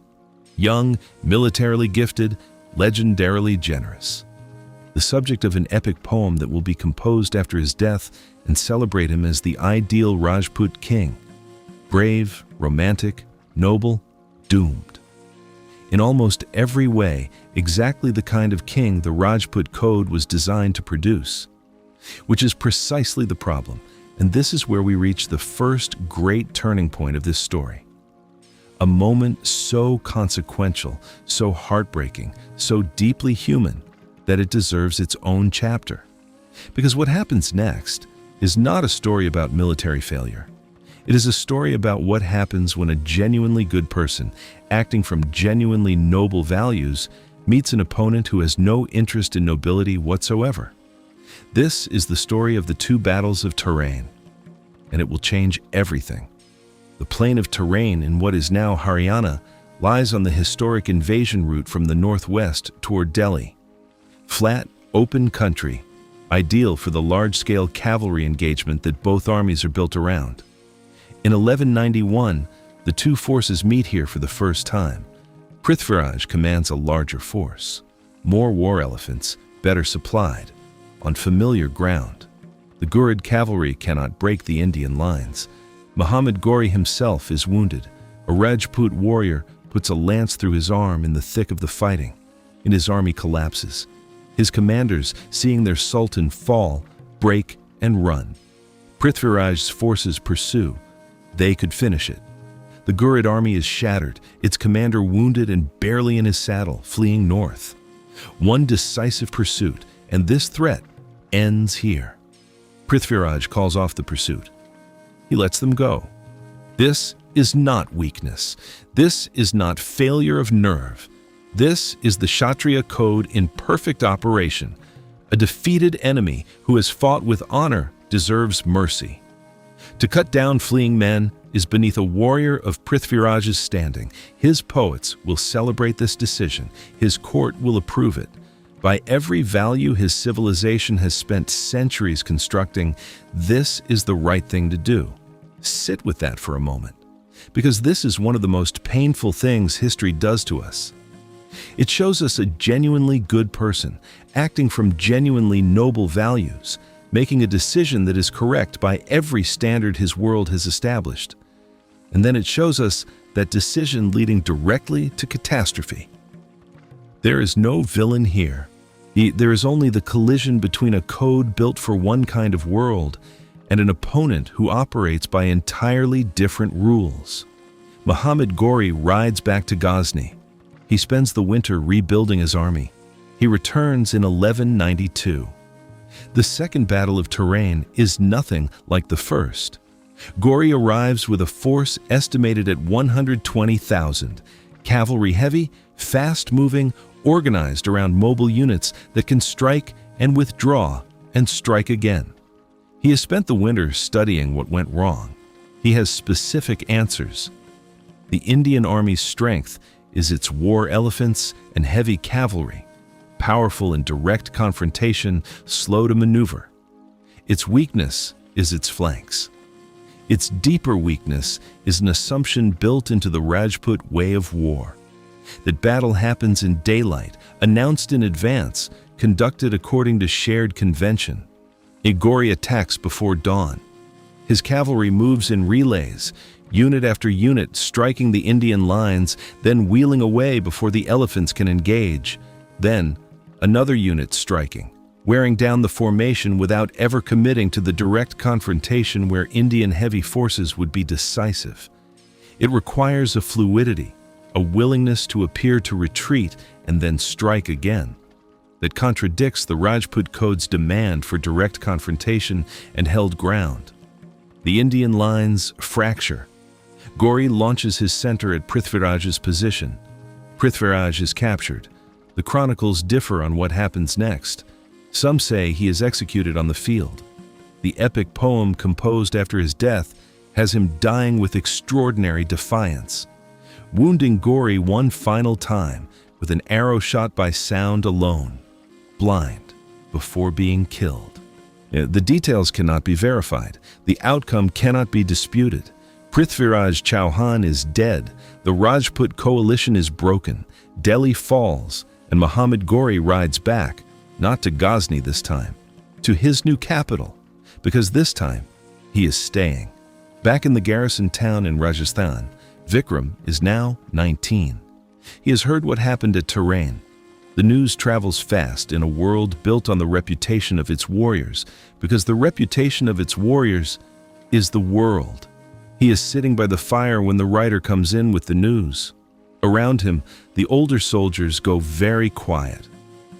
Young, militarily gifted, legendarily generous. The subject of an epic poem that will be composed after his death and celebrate him as the ideal Rajput king. Brave, romantic, noble, doomed. In almost every way, exactly the kind of king the Rajput code was designed to produce. Which is precisely the problem, and this is where we reach the first great turning point of this story. A moment so consequential, so heartbreaking, so deeply human, that it deserves its own chapter. Because what happens next is not a story about military failure. It is a story about what happens when a genuinely good person, acting from genuinely noble values, meets an opponent who has no interest in nobility whatsoever. This is the story of the two battles of Tarain, and it will change everything. The plain of Tarain in what is now Haryana lies on the historic invasion route from the northwest toward Delhi. Flat, open country, ideal for the large-scale cavalry engagement that both armies are built around. In 1191, the two forces meet here for the first time. Prithviraj commands a larger force, more war elephants, better supplied, on familiar ground. The Ghurid cavalry cannot break the Indian lines. Muhammad Ghori himself is wounded. A Rajput warrior puts a lance through his arm in the thick of the fighting, and his army collapses. His commanders, seeing their sultan fall, break and run. Prithviraj's forces pursue. They could finish it. The Ghurid army is shattered, its commander wounded and barely in his saddle, fleeing north. One decisive pursuit, and this threat ends here. Prithviraj calls off the pursuit. He lets them go. This is not weakness. This is not failure of nerve. This is the Kshatriya code in perfect operation. A defeated enemy who has fought with honor deserves mercy. To cut down fleeing men is beneath a warrior of Prithviraj's standing. His poets will celebrate this decision. His court will approve it. By every value his civilization has spent centuries constructing, this is the right thing to do. Sit with that for a moment, because this is one of the most painful things history does to us. It shows us a genuinely good person, acting from genuinely noble values, making a decision that is correct by every standard his world has established. And then it shows us that decision leading directly to catastrophe. There is no villain here. There is only the collision between a code built for one kind of world and an opponent who operates by entirely different rules. Muhammad Ghori rides back to Ghazni. He spends the winter rebuilding his army. He returns in 1192. The second battle of Tarain is nothing like the first. Ghori arrives with a force estimated at 120,000, cavalry heavy, fast-moving, organized around mobile units that can strike and withdraw and strike again. He has spent the winter studying what went wrong. He has specific answers. The Indian Army's strength is its war elephants and heavy cavalry, powerful in direct confrontation, slow to maneuver. Its weakness is its flanks. Its deeper weakness is an assumption built into the Rajput way of war, that battle happens in daylight, announced in advance, conducted according to shared convention. A Ghori attacks before dawn. His cavalry moves in relays, unit after unit striking the Indian lines, then wheeling away before the elephants can engage. Then, another unit striking, wearing down the formation without ever committing to the direct confrontation where Indian heavy forces would be decisive. It requires a fluidity, a willingness to appear to retreat and then strike again, that contradicts the Rajput code's demand for direct confrontation and held ground. The Indian lines fracture. Ghori launches his center at Prithviraj's position. Prithviraj is captured. The chronicles differ on what happens next. Some say he is executed on the field. The epic poem composed after his death has him dying with extraordinary defiance, wounding Ghori one final time with an arrow shot by sound alone, blind, before being killed. The details cannot be verified. The outcome cannot be disputed. Prithviraj Chauhan is dead. The Rajput coalition is broken. Delhi falls, and Muhammad Ghori rides back, not to Ghazni this time, to his new capital, because this time he is staying. Back in the garrison town in Rajasthan, Vikram is now 19. He has heard what happened at Tarain. The news travels fast in a world built on the reputation of its warriors, because the reputation of its warriors is the world. He is sitting by the fire when the writer comes in with the news. Around him, the older soldiers go very quiet.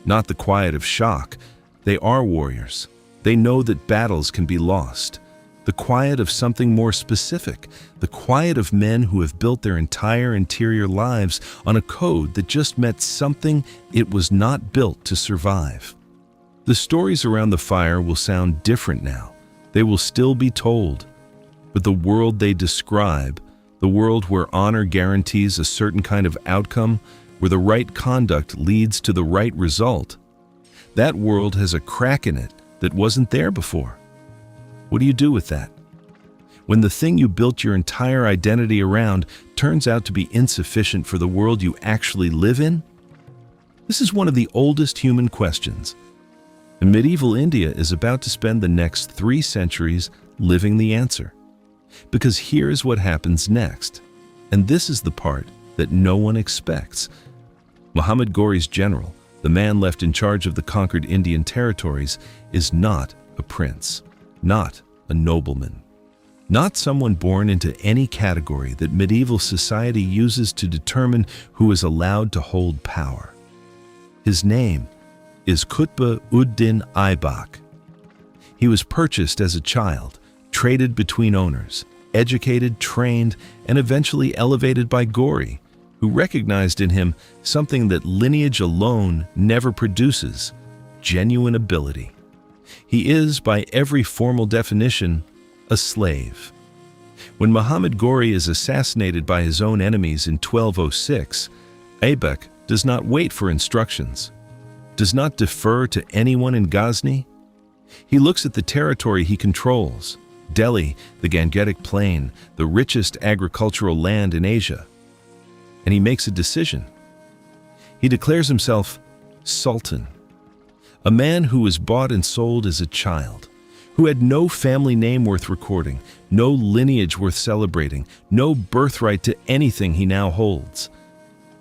Not the quiet of shock. They are warriors. They know that battles can be lost. The quiet of something more specific. The quiet of men who have built their entire interior lives on a code that just meant something it was not built to survive. The stories around the fire will sound different now. They will still be told. But the world they describe, the world where honor guarantees a certain kind of outcome, where the right conduct leads to the right result, that world has a crack in it that wasn't there before. What do you do with that? When the thing you built your entire identity around turns out to be insufficient for the world you actually live in? This is one of the oldest human questions. And medieval India is about to spend the next 3 centuries living the answer. Because here's what happens next. And this is the part that no one expects. Muhammad Ghori's general, the man left in charge of the conquered Indian territories, is not a prince, not a nobleman, not someone born into any category that medieval society uses to determine who is allowed to hold power. His name is Qutb-ud-Din Aibak. He was purchased as a child, traded between owners, educated, trained, and eventually elevated by Ghori, who recognized in him something that lineage alone never produces: genuine ability. He is, by every formal definition, a slave. When Muhammad Ghori is assassinated by his own enemies in 1206, Aibak does not wait for instructions, does not defer to anyone in Ghazni. He looks at the territory he controls, Delhi, the Gangetic Plain, the richest agricultural land in Asia, and he makes a decision. He declares himself Sultan, a man who was bought and sold as a child, who had no family name worth recording, no lineage worth celebrating, no birthright to anything he now holds,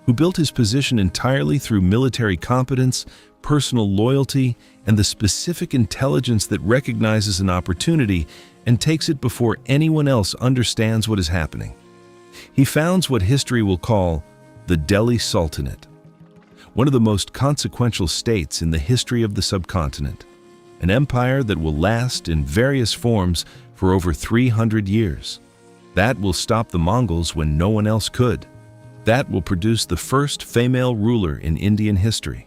who built his position entirely through military competence, personal loyalty, and the specific intelligence that recognizes an opportunity and takes it before anyone else understands what is happening. He founds what history will call the Delhi Sultanate, one of the most consequential states in the history of the subcontinent, an empire that will last in various forms for over 300 years. That will stop the Mongols when no one else could. That will produce the first female ruler in Indian history.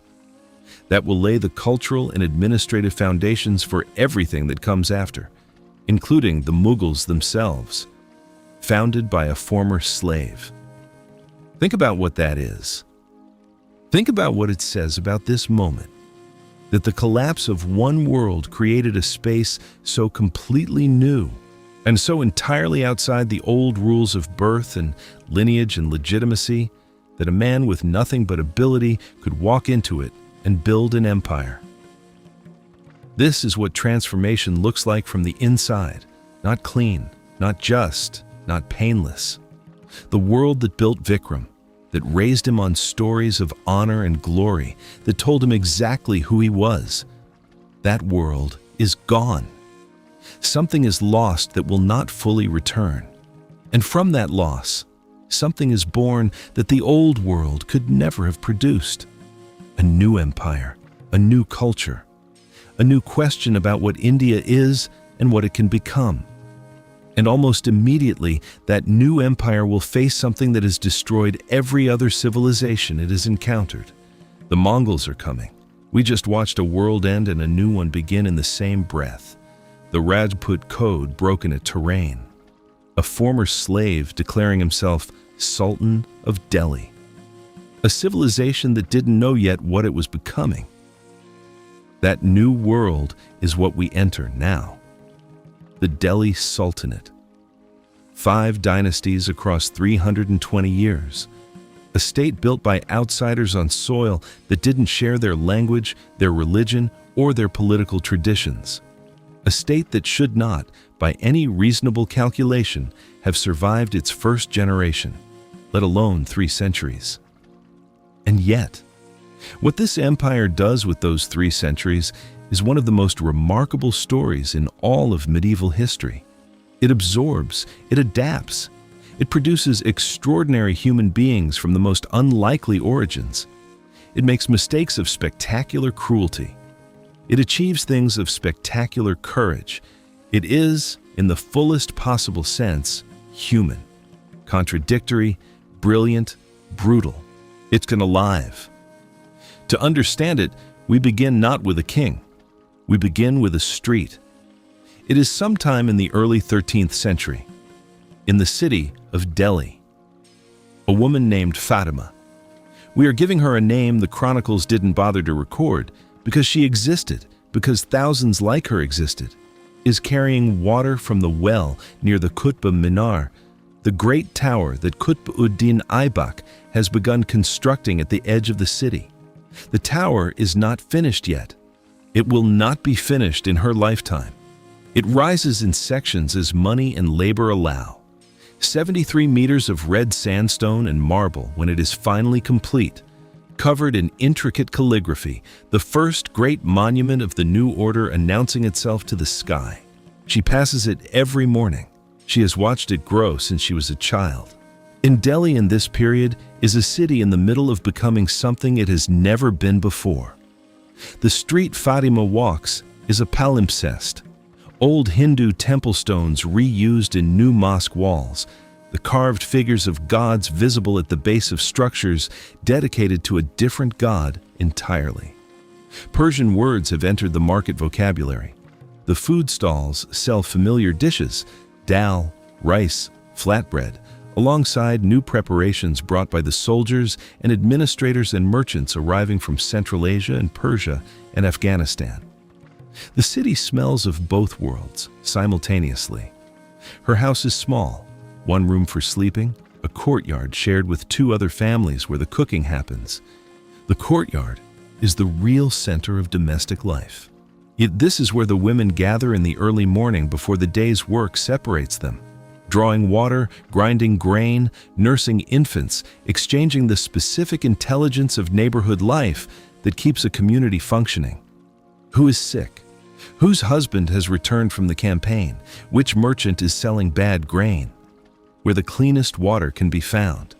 That will lay the cultural and administrative foundations for everything that comes after, including the Mughals themselves. founded by a former slave. Think about what that is. Think about what it says about this moment, that the collapse of one world created a space so completely new and so entirely outside the old rules of birth and lineage and legitimacy that a man with nothing but ability could walk into it and build an empire. This is what transformation looks like from the inside, not clean, not just, not painless. The world that built Vikram, that raised him on stories of honor and glory, that told him exactly who he was, that world is gone. Something is lost that will not fully return. And from that loss, something is born that the old world could never have produced. A new empire, a new culture, a new question about what India is and what it can become. And almost immediately, that new empire will face something that has destroyed every other civilization it has encountered. The Mongols are coming. We just watched a world end and a new one begin in the same breath. The Rajput code broken at Tarain. A former slave declaring himself Sultan of Delhi. A civilization that didn't know yet what it was becoming. That new world is what we enter now. The Delhi Sultanate. 5 dynasties across 320 years. A state built by outsiders on soil that didn't share their language, their religion, or their political traditions. A state that should not, by any reasonable calculation, have survived its first generation, let alone 3 centuries. And yet, what this empire does with those 3 centuries is one of the most remarkable stories in all of medieval history. It absorbs, it adapts, it produces extraordinary human beings from the most unlikely origins. It makes mistakes of spectacular cruelty. It achieves things of spectacular courage. It is, in the fullest possible sense, human, contradictory, brilliant, brutal. It's alive. To understand it, we begin not with a king. We begin with a street. It is sometime in the early 13th century, in the city of Delhi. A woman named Fatima. We are giving her a name the chronicles didn't bother to record because she existed, because thousands like her existed, is carrying water from the well near the Qutb Minar, the great tower that Qutb-ud-Din Aibak has begun constructing at the edge of the city. The tower is not finished yet. It will not be finished in her lifetime. It rises in sections as money and labor allow. 73 meters of red sandstone and marble when it is finally complete, covered in intricate calligraphy, the first great monument of the new order announcing itself to the sky. She passes it every morning. She has watched it grow since she was a child. In Delhi in this period is a city in the middle of becoming something it has never been before. The street Fatima walks is a palimpsest. Old Hindu temple stones reused in new mosque walls, the carved figures of gods visible at the base of structures dedicated to a different god entirely. Persian words have entered the market vocabulary. The food stalls sell familiar dishes, dal, rice, flatbread, alongside new preparations brought by the soldiers and administrators and merchants arriving from Central Asia and Persia and Afghanistan. The city smells of both worlds simultaneously. Her house is small, 1 room for sleeping, a courtyard shared with 2 other families where the cooking happens. The courtyard is the real center of domestic life. This is where the women gather in the early morning before the day's work separates them. Drawing water, grinding grain, nursing infants, exchanging the specific intelligence of neighborhood life that keeps a community functioning. Who is sick? Whose husband has returned from the campaign? Which merchant is selling bad grain? Where the cleanest water can be found.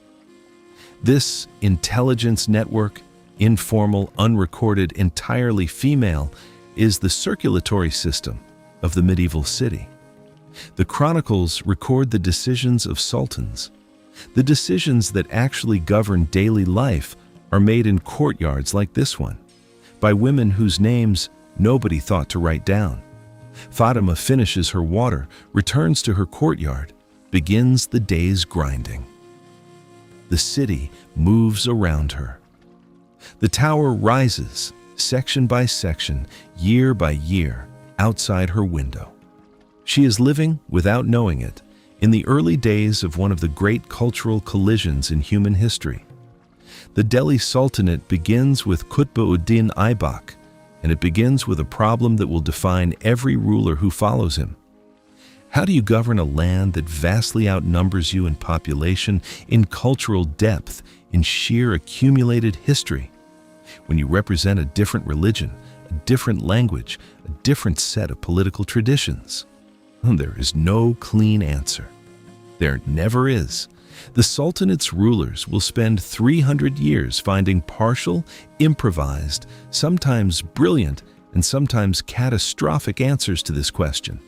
This intelligence network, informal, unrecorded, entirely female, is the circulatory system of the medieval city. The chronicles record the decisions of sultans. The decisions that actually govern daily life are made in courtyards like this one, by women whose names nobody thought to write down. Fatima finishes her water, returns to her courtyard, begins the day's grinding. The city moves around her. The tower rises, section by section, year by year, outside her window. She is living, without knowing it, in the early days of one of the great cultural collisions in human history. The Delhi Sultanate begins with Qutb-ud-Din Aibak, and it begins with a problem that will define every ruler who follows him. How do you govern a land that vastly outnumbers you in population, in cultural depth, in sheer accumulated history, when you represent a different religion, a different language, a different set of political traditions? There is no clean answer. There never is. The Sultanate's rulers will spend 300 years finding partial, improvised, sometimes brilliant, and sometimes catastrophic answers to this question.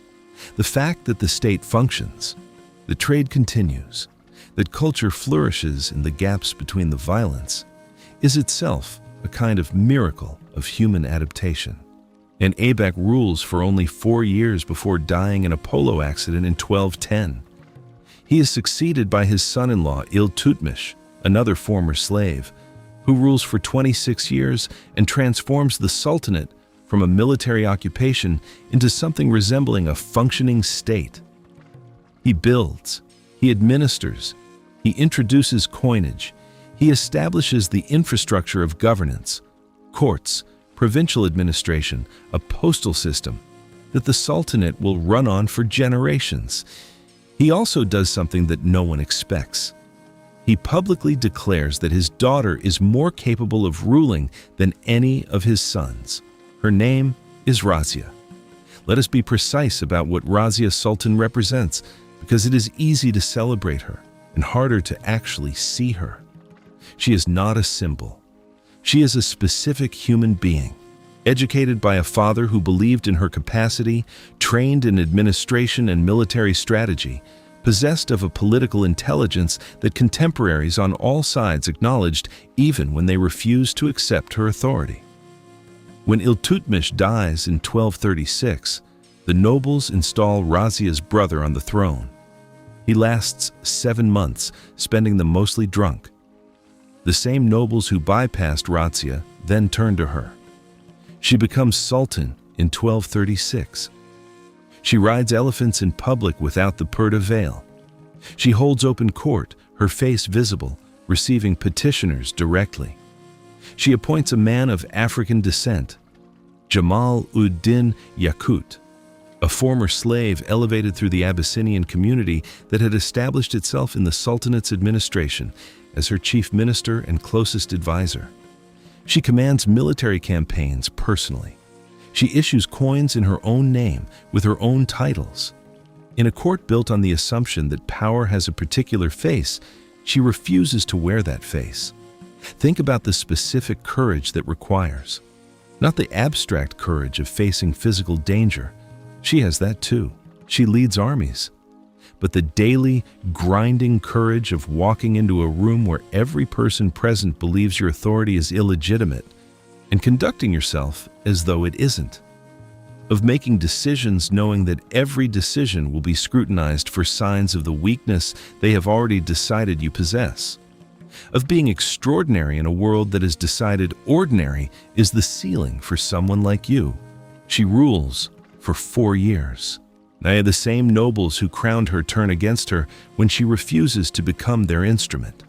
The fact that the state functions, that trade continues, that culture flourishes in the gaps between the violence, is itself a kind of miracle of human adaptation. And Aibak rules for only 4 years before dying in a polo accident in 1210. He is succeeded by his son-in-law Iltutmish, another former slave, who rules for 26 years and transforms the Sultanate from a military occupation into something resembling a functioning state. He builds, he administers, he introduces coinage, he establishes the infrastructure of governance, courts, provincial administration, a postal system that the Sultanate will run on for generations. He also does something that no one expects. He publicly declares that his daughter is more capable of ruling than any of his sons. Her name is Razia. Let us be precise about what Razia Sultan represents, because it is easy to celebrate her and harder to actually see her. She is not a symbol. She is a specific human being, educated by a father who believed in her capacity, trained in administration and military strategy, possessed of a political intelligence that contemporaries on all sides acknowledged even when they refused to accept her authority. When Iltutmish dies in 1236, the nobles install Razia's brother on the throne. He lasts 7 months, spending them mostly drunk. The same nobles who bypassed Razia then turn to her. She becomes Sultan in 1236. She rides elephants in public without the purdah veil. She holds open court, her face visible, receiving petitioners directly. She appoints a man of African descent, Jamal-ud-Din Yakut, a former slave elevated through the Abyssinian community that had established itself in the Sultanate's administration as her chief minister and closest advisor. She commands military campaigns personally. She issues coins in her own name with her own titles. In a court built on the assumption that power has a particular face, she refuses to wear that face. Think about the specific courage that requires. Not the abstract courage of facing physical danger. She has that too. She leads armies. But the daily, grinding courage of walking into a room where every person present believes your authority is illegitimate and conducting yourself as though it isn't. Of making decisions knowing that every decision will be scrutinized for signs of the weakness they have already decided you possess. Of being extraordinary in a world that has decided ordinary is the ceiling for someone like you. She rules for 4 years. Now the same nobles who crowned her turn against her when she refuses to become their instrument.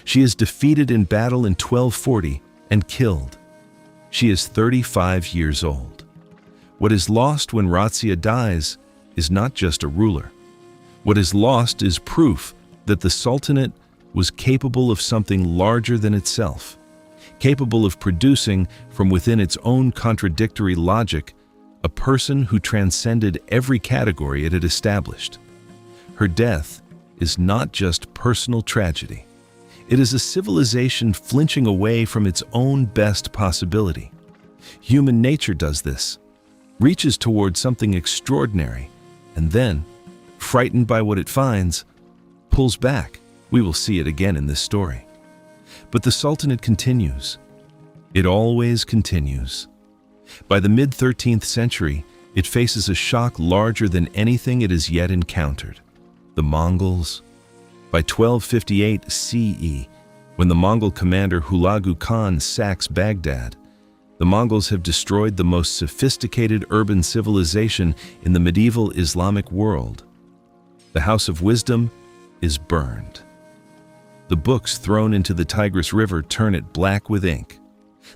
She is defeated in battle in 1240 and killed. She is 35 years old. What is lost when Razia dies is not just a ruler. What is lost is proof that the Sultanate was capable of something larger than itself, capable of producing from within its own contradictory logic a person who transcended every category it had established. Her death is not just personal tragedy. It is a civilization flinching away from its own best possibility. Human nature does this, reaches toward something extraordinary, and then, frightened by what it finds, pulls back. We will see it again in this story. But the Sultanate continues. It always continues. By the mid-13th century, it faces a shock larger than anything it has yet encountered. The Mongols. By 1258 CE, when the Mongol commander Hulagu Khan sacks Baghdad, the Mongols have destroyed the most sophisticated urban civilization in the medieval Islamic world. The House of Wisdom is burned. The books thrown into the Tigris River turn it black with ink.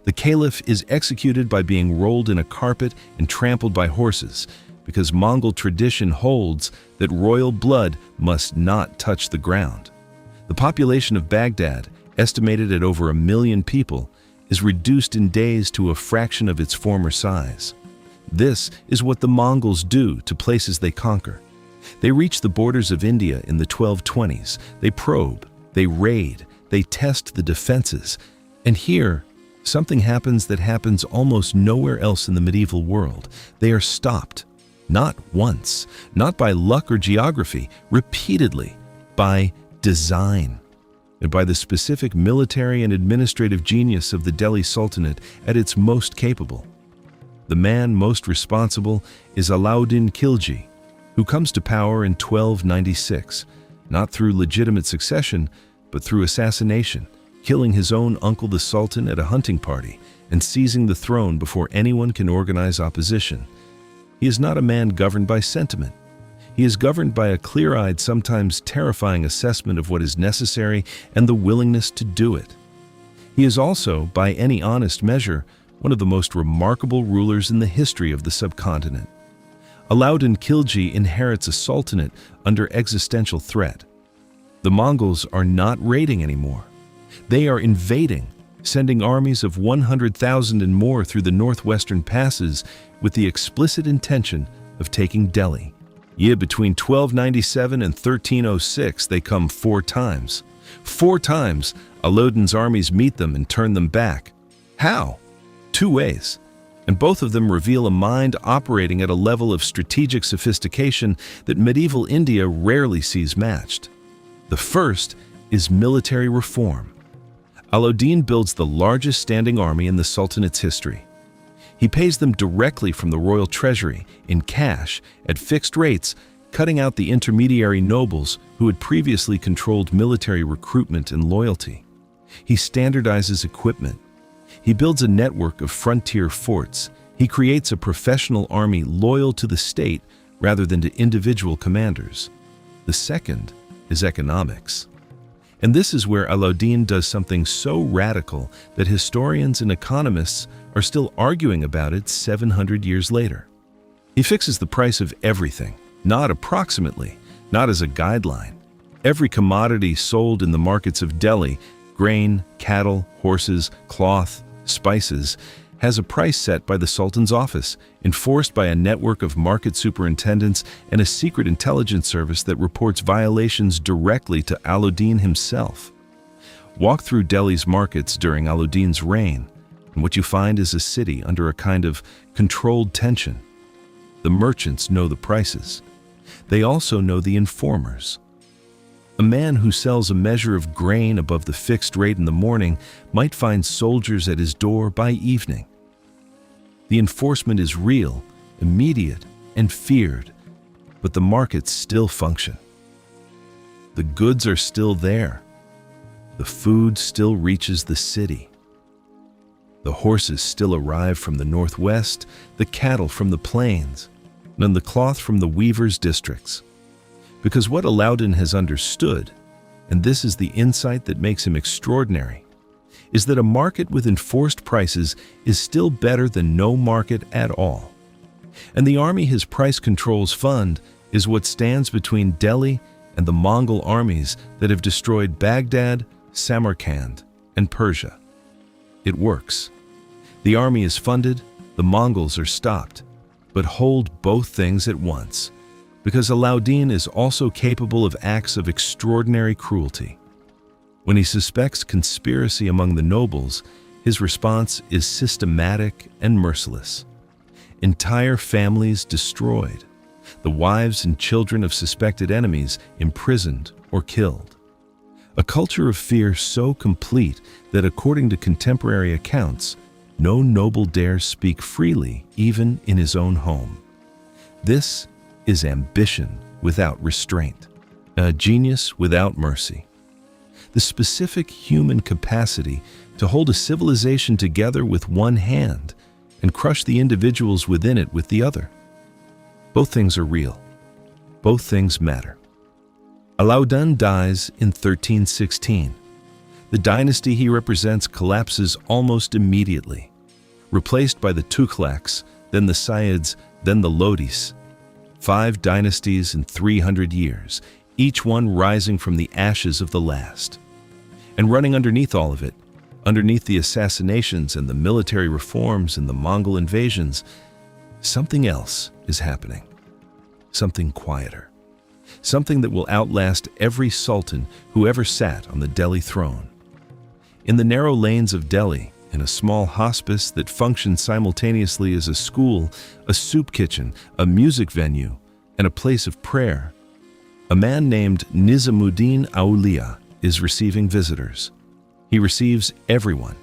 The caliph is executed by being rolled in a carpet and trampled by horses, because Mongol tradition holds that royal blood must not touch the ground. The population of Baghdad, estimated at over 1 million people, is reduced in days to a fraction of its former size. This is what the Mongols do to places they conquer. They reach the borders of India in the 1220s. They probe, they raid, they test the defenses. And here, something happens that happens almost nowhere else in the medieval world. They are stopped. Not once, not by luck or geography, repeatedly, by design, and by the specific military and administrative genius of the Delhi Sultanate at its most capable. The man most responsible is Alauddin Khilji, who comes to power in 1296, not through legitimate succession, but through assassination, killing his own uncle the Sultan at a hunting party and seizing the throne before anyone can organize opposition. He is not a man governed by sentiment. He is governed by a clear-eyed, sometimes terrifying assessment of what is necessary and the willingness to do it. He is also, by any honest measure, one of the most remarkable rulers in the history of the subcontinent. Alauddin Khilji inherits a sultanate under existential threat. The Mongols are not raiding anymore. They are invading, sending armies of 100,000 and more through the northwestern passes with the explicit intention of taking Delhi. Yet between 1297 and 1306 they come 4 times. 4 times, Alauddin's armies meet them and turn them back. How? 2 ways. And both of them reveal a mind operating at a level of strategic sophistication that medieval India rarely sees matched. The first is military reform. Alauddin builds the largest standing army in the Sultanate's history. He pays them directly from the royal treasury, in cash, at fixed rates, cutting out the intermediary nobles who had previously controlled military recruitment and loyalty. He standardizes equipment. He builds a network of frontier forts. He creates a professional army loyal to the state rather than to individual commanders. The second is economics. And this is where Alauddin does something so radical that historians and economists are still arguing about it 700 years later. He fixes the price of everything, not approximately, not as a guideline. Every commodity sold in the markets of Delhi, grain, cattle, horses, cloth, spices, has a price set by the Sultan's office, enforced by a network of market superintendents and a secret intelligence service that reports violations directly to Alauddin himself. Walk through Delhi's markets during Alauddin's reign, and what you find is a city under a kind of controlled tension. The merchants know the prices. They also know the informers. A man who sells a measure of grain above the fixed rate in the morning might find soldiers at his door by evening. The enforcement is real, immediate, and feared, but the markets still function. The goods are still there. The food still reaches the city. The horses still arrive from the northwest, the cattle from the plains, and the cloth from the weavers' districts. Because what Alauddin has understood, and this is the insight that makes him extraordinary, is that a market with enforced prices is still better than no market at all. And the army his price controls fund is what stands between Delhi and the Mongol armies that have destroyed Baghdad, Samarkand, and Persia. It works. The army is funded, the Mongols are stopped, but hold both things at once, because Alauddin is also capable of acts of extraordinary cruelty. When he suspects conspiracy among the nobles, his response is systematic and merciless. Entire families destroyed, the wives and children of suspected enemies imprisoned or killed. A culture of fear so complete that, according to contemporary accounts, no noble dares speak freely, even in his own home. This is ambition without restraint, A genius without mercy. The specific human capacity to hold a civilization together with one hand and crush the individuals within it with the other. Both things are real. Both things matter. Alauddin dies in 1316. The dynasty he represents collapses almost immediately, replaced by the Tughlaqs, then the Sayyids, then the Lodis. 5 dynasties in 300 years, each one rising from the ashes of the last. And running underneath all of it, underneath the assassinations and the military reforms and the Mongol invasions, something else is happening. Something quieter. Something that will outlast every sultan who ever sat on the Delhi throne. In the narrow lanes of Delhi, in a small hospice that functions simultaneously as a school, a soup kitchen, a music venue, and a place of prayer, a man named Nizamuddin Auliya is receiving visitors. He receives everyone.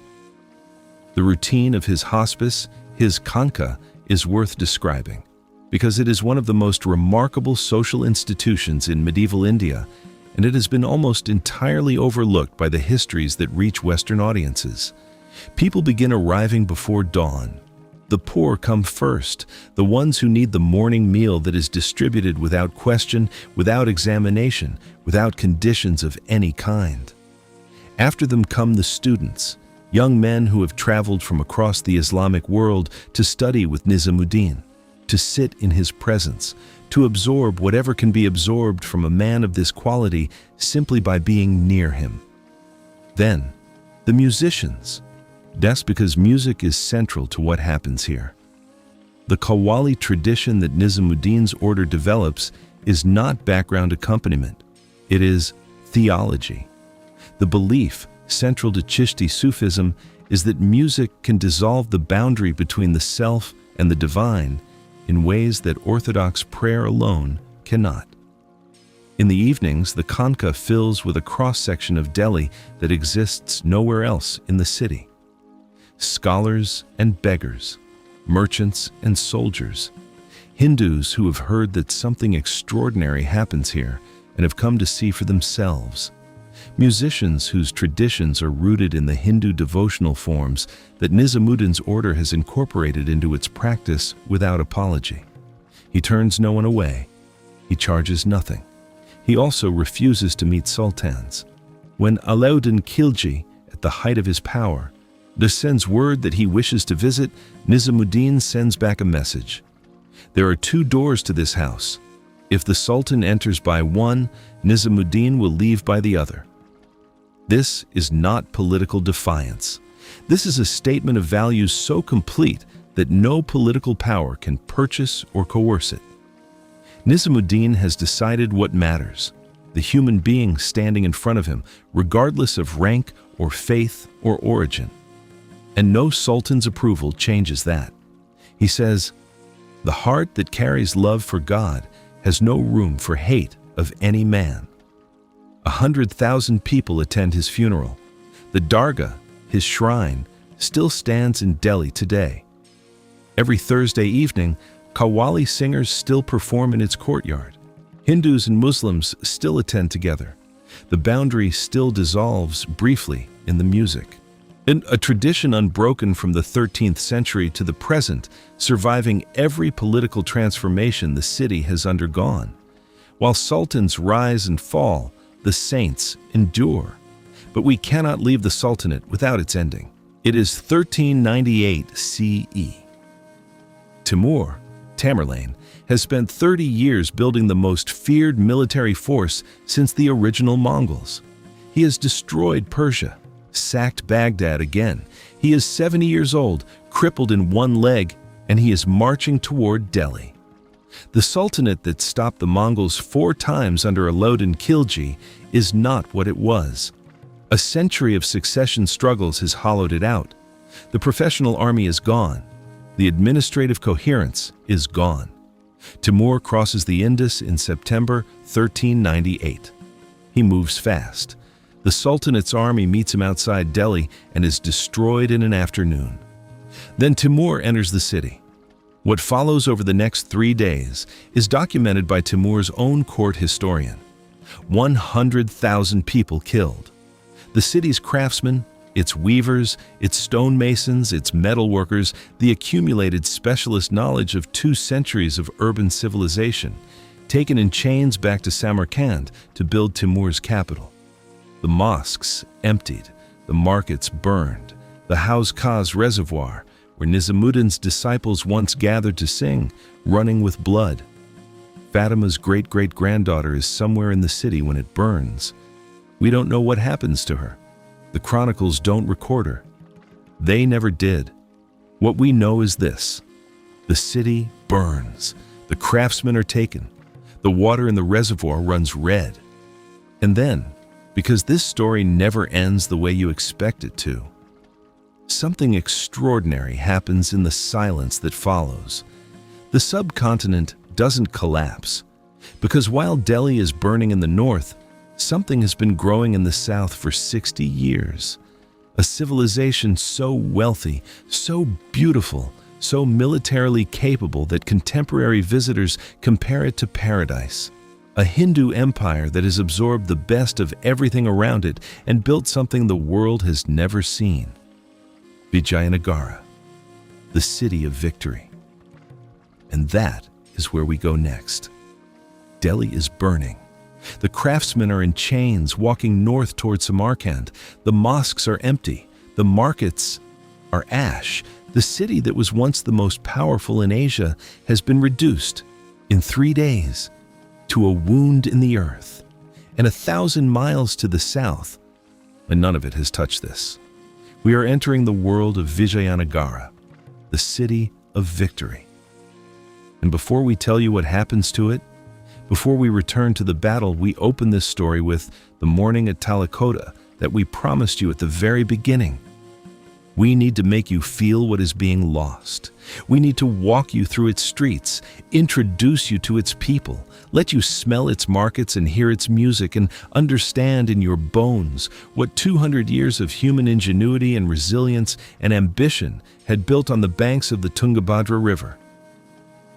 The routine of his hospice, his khanqa, is worth describing, because it is one of the most remarkable social institutions in medieval India, and it has been almost entirely overlooked by the histories that reach Western audiences. People begin arriving before dawn. The poor come first, the ones who need the morning meal that is distributed without question, without examination, without conditions of any kind. After them come the students, young men who have traveled from across the Islamic world to study with Nizamuddin, to sit in his presence, to absorb whatever can be absorbed from a man of this quality simply by being near him. Then, the musicians. That's because music is central to what happens here. The Qawwali tradition that Nizamuddin's order develops is not background accompaniment. It is theology. The belief, central to Chishti Sufism, is that music can dissolve the boundary between the self and the divine in ways that Orthodox prayer alone cannot. In the evenings, the khanqa fills with a cross-section of Delhi that exists nowhere else in the city. Scholars and beggars, merchants and soldiers, Hindus who have heard that something extraordinary happens here and have come to see for themselves, musicians whose traditions are rooted in the Hindu devotional forms that Nizamuddin's order has incorporated into its practice without apology. He turns no one away. He charges nothing. He also refuses to meet sultans. When Alauddin Khilji, at the height of his power, sends word that he wishes to visit, Nizamuddin sends back a message. There are 2 doors to this house. If the Sultan enters by one, Nizamuddin will leave by the other. This is not political defiance. This is a statement of values so complete that no political power can purchase or coerce it. Nizamuddin has decided what matters, the human being standing in front of him, regardless of rank or faith or origin. And no sultan's approval changes that. He says, "The heart that carries love for God has no room for hate of any man." 100,000 people attend his funeral. The Dargah, his shrine, still stands in Delhi today. Every Thursday evening, Qawwali singers still perform in its courtyard. Hindus and Muslims still attend together. The boundary still dissolves briefly in the music. In a tradition unbroken from the 13th century to the present, surviving every political transformation the city has undergone. While sultans rise and fall, the saints endure. But we cannot leave the Sultanate without its ending. It is 1398 CE. Timur, Tamerlane, has spent 30 years building the most feared military force since the original Mongols. He has destroyed Persia, sacked Baghdad again. He is 70 years old, crippled in one leg, and he is marching toward Delhi. The Sultanate that stopped the Mongols 4 times under Alauddin Khilji is not what it was. A century of succession struggles has hollowed it out. The professional army is gone. The administrative coherence is gone. Timur crosses the Indus in September 1398. He moves fast. The Sultanate's army meets him outside Delhi and is destroyed in an afternoon. Then Timur enters the city. What follows over the next 3 days is documented by Timur's own court historian. 100,000 people killed. The city's craftsmen, its weavers, its stonemasons, its metalworkers, the accumulated specialist knowledge of 2 centuries of urban civilization, taken in chains back to Samarkand to build Timur's capital. The mosques emptied, the markets burned, the Hauz Khas reservoir, where Nizamuddin's disciples once gathered to sing, running with blood. Fatima's great-great-granddaughter is somewhere in the city when it burns. We don't know what happens to her. The chronicles don't record her. They never did. What we know is this: the city burns, the craftsmen are taken, the water in the reservoir runs red. And then, because this story never ends the way you expect it to, something extraordinary happens in the silence that follows. The subcontinent doesn't collapse, because while Delhi is burning in the north, something has been growing in the south for 60 years. A civilization so wealthy, so beautiful, so militarily capable that contemporary visitors compare it to paradise. A Hindu empire that has absorbed the best of everything around it and built something the world has never seen. Vijayanagara, the city of victory. And that is where we go next. Delhi is burning. The craftsmen are in chains walking north toward Samarkand. The mosques are empty. The markets are ash. The city that was once the most powerful in Asia has been reduced in 3 days to a wound in the earth. And 1,000 miles to the south, and none of it has touched this, we are entering the world of Vijayanagara, the city of victory. And before we tell you what happens to it, before we return to the battle, we open this story with the morning at Talakota that we promised you at the very beginning. We need to make you feel what is being lost. We need to walk you through its streets, introduce you to its people, let you smell its markets and hear its music and understand in your bones what 200 years of human ingenuity and resilience and ambition had built on the banks of the Tungabhadra River.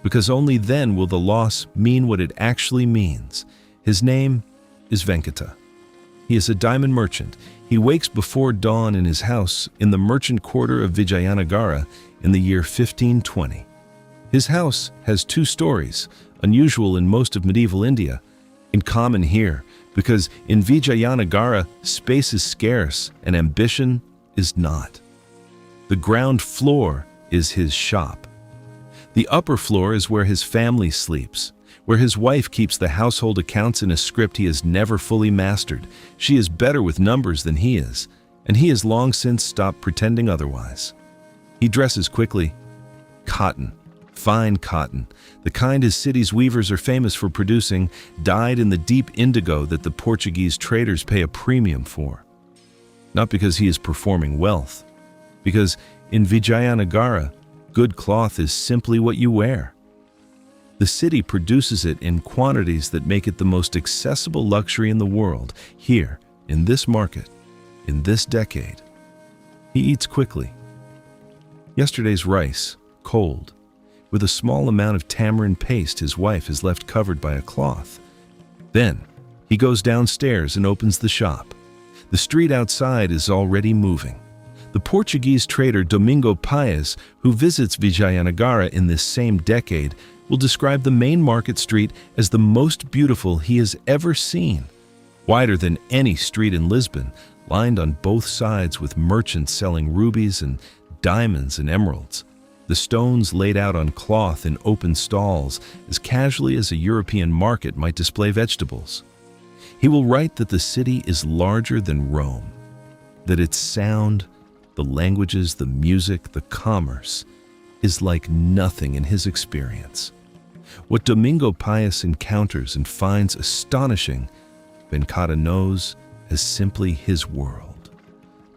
Because only then will the loss mean what it actually means. His name is Venkata. He is a diamond merchant. He wakes before dawn in his house in the merchant quarter of Vijayanagara in the year 1520. His house has 2 stories, unusual in most of medieval India, in common here, because in Vijayanagara, space is scarce and ambition is not. The ground floor is his shop. The upper floor is where his family sleeps, where his wife keeps the household accounts in a script he has never fully mastered. She is better with numbers than he is, and he has long since stopped pretending otherwise. He dresses quickly. Cotton, fine cotton, the kind his city's weavers are famous for producing, dyed in the deep indigo that the Portuguese traders pay a premium for. Not because he is performing wealth, because in Vijayanagara, good cloth is simply what you wear. The city produces it in quantities that make it the most accessible luxury in the world, here, in this market, in this decade. He eats quickly. Yesterday's rice, cold, with a small amount of tamarind paste his wife has left covered by a cloth. Then, he goes downstairs and opens the shop. The street outside is already moving. The Portuguese trader Domingo Paes, who visits Vijayanagara in this same decade, will describe the main market street as the most beautiful he has ever seen. Wider than any street in Lisbon, lined on both sides with merchants selling rubies and diamonds and emeralds. The stones laid out on cloth in open stalls as casually as a European market might display vegetables. He will write that the city is larger than Rome, that its sound, the languages, the music, the commerce, is like nothing in his experience. What Domingo Paes encounters and finds astonishing, Venkata knows as simply his world.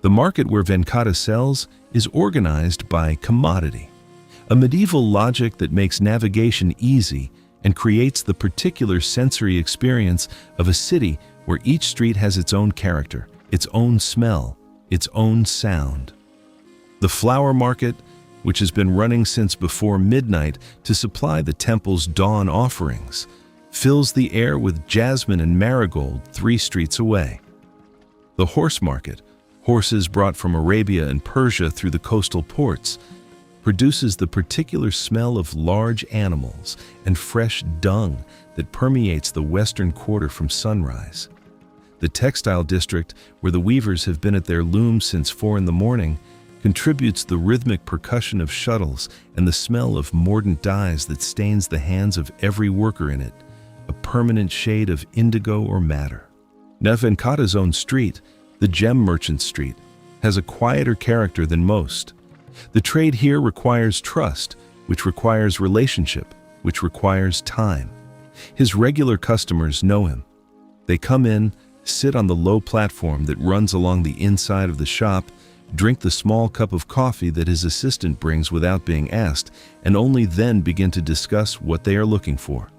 The market where Venkata sells is organized by commodity, a medieval logic that makes navigation easy and creates the particular sensory experience of a city where each street has its own character, its own smell, its own sound. The flower market, which has been running since before midnight to supply the temple's dawn offerings, fills the air with jasmine and marigold 3 streets away. The horse market, horses brought from Arabia and Persia through the coastal ports, produces the particular smell of large animals and fresh dung that permeates the western quarter from sunrise. The textile district, where the weavers have been at their looms since 4 in the morning, contributes the rhythmic percussion of shuttles and the smell of mordant dyes that stains the hands of every worker in it, a permanent shade of indigo or madder. Now Venkata's own street, the Gem Merchant Street, has a quieter character than most. The trade here requires trust, which requires relationship, which requires time. His regular customers know him. They come in, sit on the low platform that runs along the inside of the shop, drink the small cup of coffee that his assistant brings without being asked, and only then begin to discuss what they are looking for.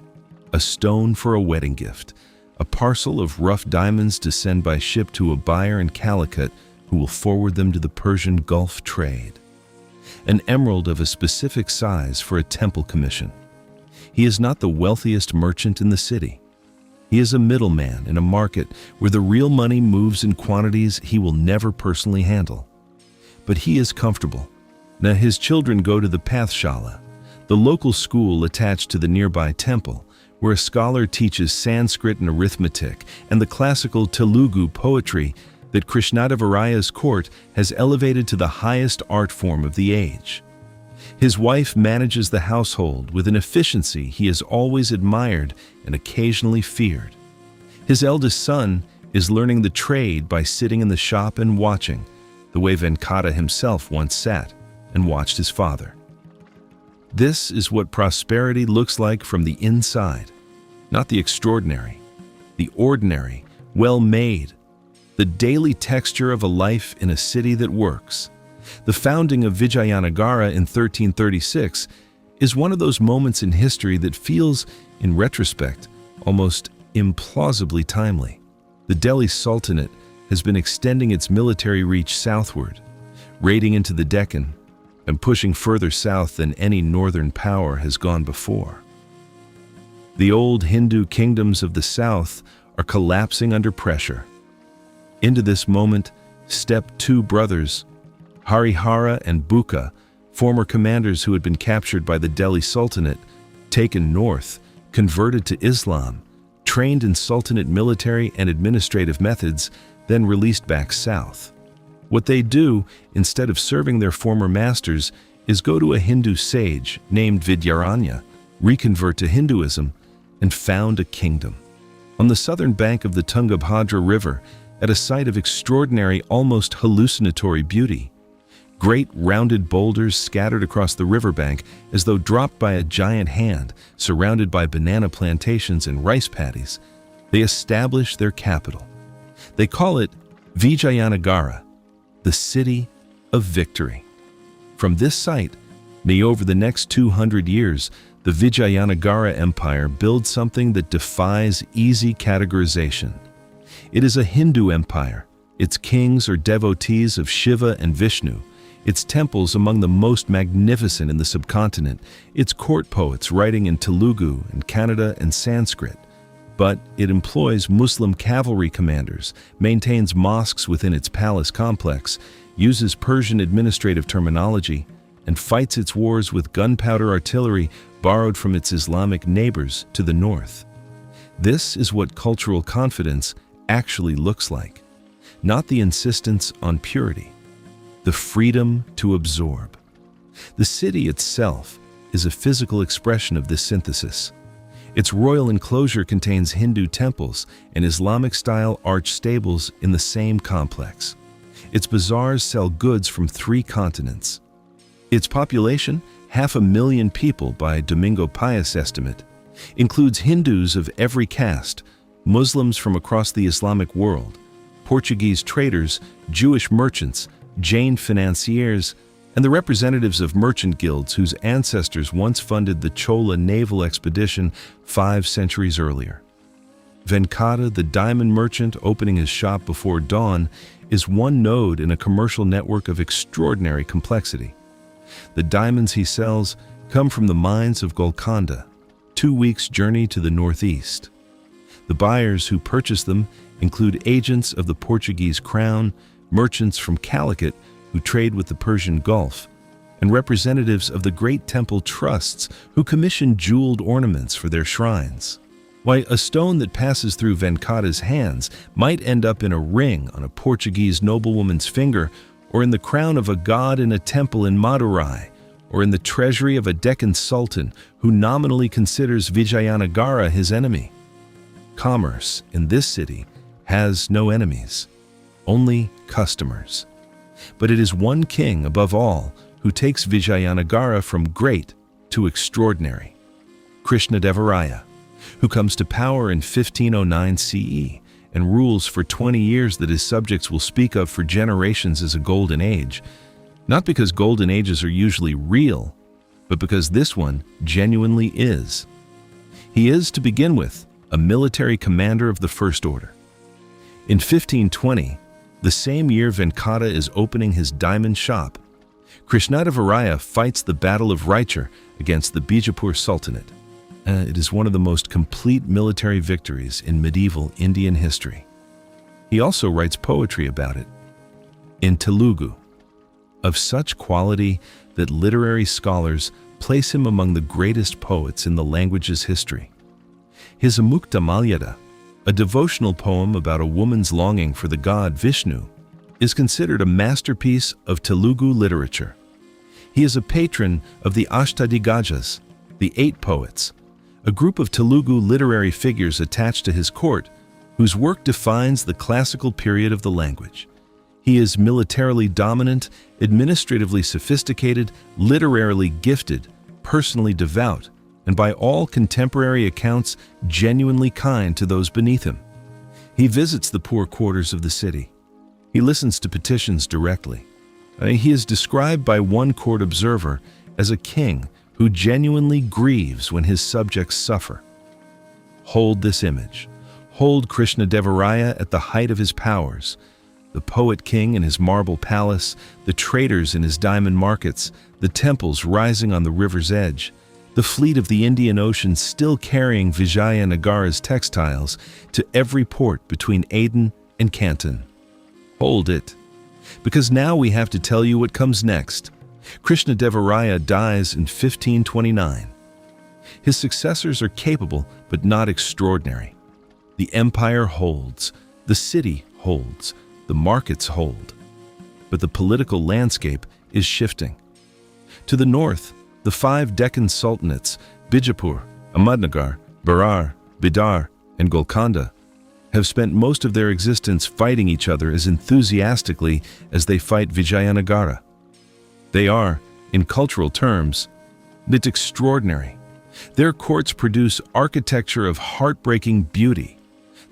A stone for a wedding gift, a parcel of rough diamonds to send by ship to a buyer in Calicut who will forward them to the Persian Gulf trade. An emerald of a specific size for a temple commission. He is not the wealthiest merchant in the city. He is a middleman in a market where the real money moves in quantities he will never personally handle. But he is comfortable. Now his children go to the Pathshala, the local school attached to the nearby temple, where a scholar teaches Sanskrit and arithmetic and the classical Telugu poetry that Krishnadevaraya's court has elevated to the highest art form of the age. His wife manages the household with an efficiency he has always admired and occasionally feared. His eldest son is learning the trade by sitting in the shop and watching, the way Venkata himself once sat and watched his father. This is what prosperity looks like from the inside, not the extraordinary, the ordinary, well-made, the daily texture of a life in a city that works. The founding of Vijayanagara in 1336 is one of those moments in history that feels, in retrospect, almost implausibly timely. The Delhi Sultanate has been extending its military reach southward, raiding into the Deccan, and pushing further south than any northern power has gone before. The old Hindu kingdoms of the south are collapsing under pressure. Into this moment step 2 brothers, Harihara and Bukka, former commanders who had been captured by the Delhi Sultanate, taken north, converted to Islam, trained in Sultanate military and administrative methods, then released back south. What they do, instead of serving their former masters, is go to a Hindu sage named Vidyaranya, reconvert to Hinduism, and found a kingdom. On the southern bank of the Tungabhadra River, at a site of extraordinary, almost hallucinatory beauty, great rounded boulders scattered across the riverbank as though dropped by a giant hand, surrounded by banana plantations and rice paddies, they establish their capital. They call it Vijayanagara, the city of victory. From this site, may over the next 200 years, the Vijayanagara Empire builds something that defies easy categorization. It is a Hindu empire. Its kings are devotees of Shiva and Vishnu, its temples among the most magnificent in the subcontinent, its court poets writing in Telugu and Kannada and Sanskrit. But it employs Muslim cavalry commanders, maintains mosques within its palace complex, uses Persian administrative terminology, and fights its wars with gunpowder artillery borrowed from its Islamic neighbors to the north. This is what cultural confidence actually looks like, not the insistence on purity, the freedom to absorb. The city itself is a physical expression of this synthesis. Its royal enclosure contains Hindu temples and Islamic-style arch stables in the same complex. Its bazaars sell goods from 3 continents. Its population, 500,000 people by Domingo Pius estimate, includes Hindus of every caste, Muslims from across the Islamic world, Portuguese traders, Jewish merchants, Jain financiers, and the representatives of merchant guilds whose ancestors once funded the Chola naval expedition 5 centuries earlier. Venkata, the diamond merchant opening his shop before dawn, is one node in a commercial network of extraordinary complexity. The diamonds he sells come from the mines of Golconda, 2 weeks' journey to the northeast. The buyers who purchase them include agents of the Portuguese crown, merchants from Calicut who trade with the Persian Gulf, and representatives of the great temple trusts who commission jeweled ornaments for their shrines. Why, a stone that passes through Venkata's hands might end up in a ring on a Portuguese noblewoman's finger, or in the crown of a god in a temple in Madurai, or in the treasury of a Deccan sultan who nominally considers Vijayanagara his enemy. Commerce in this city has no enemies, only customers. But it is one king above all who takes Vijayanagara from great to extraordinary, Krishnadevaraya, who comes to power in 1509 CE and rules for 20 years that his subjects will speak of for generations as a golden age, not because golden ages are usually real, but because this one genuinely is. He is, to begin with, a military commander of the First Order. In 1520, the same year Venkata is opening his diamond shop, Krishnadevaraya fights the Battle of Raichur against the Bijapur Sultanate. It is one of the most complete military victories in medieval Indian history. He also writes poetry about it, in Telugu, of such quality that literary scholars place him among the greatest poets in the language's history. His Amukta Malyada, a devotional poem about a woman's longing for the god Vishnu, is considered a masterpiece of Telugu literature. He is a patron of the Ashtadigajas, the 8 poets, a group of Telugu literary figures attached to his court, whose work defines the classical period of the language. He is militarily dominant, administratively sophisticated, literarily gifted, personally devout, and by all contemporary accounts, genuinely kind to those beneath him. He visits the poor quarters of the city. He listens to petitions directly. He is described by one court observer as a king who genuinely grieves when his subjects suffer. Hold this image. Hold Krishnadevaraya at the height of his powers, the poet king in his marble palace, the traders in his diamond markets, the temples rising on the river's edge, the fleet of the Indian Ocean still carrying Vijayanagara's textiles to every port between Aden and Canton. Hold it, because now we have to tell you what comes next. Krishnadevaraya dies in 1529. His successors are capable but not extraordinary. The empire holds, the city holds, the markets hold. But the political landscape is shifting. To the north, the 5 Deccan sultanates, Bijapur, Ahmednagar, Berar, Bidar, and Golconda, have spent most of their existence fighting each other as enthusiastically as they fight Vijayanagara. They are, in cultural terms, it's extraordinary. Their courts produce architecture of heartbreaking beauty.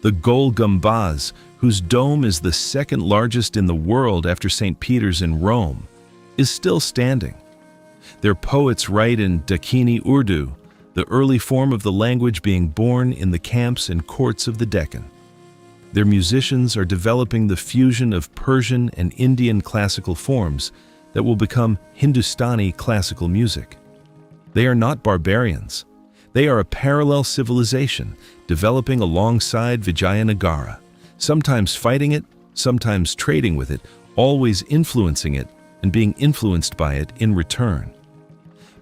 The Gol Gumbaz, whose dome is the second largest in the world after St. Peter's in Rome, is still standing. Their poets write in Dakhini Urdu, the early form of the language being born in the camps and courts of the Deccan. Their musicians are developing the fusion of Persian and Indian classical forms that will become Hindustani classical music. They are not barbarians. They are a parallel civilization developing alongside Vijayanagara, sometimes fighting it, sometimes trading with it, always influencing it and being influenced by it in return.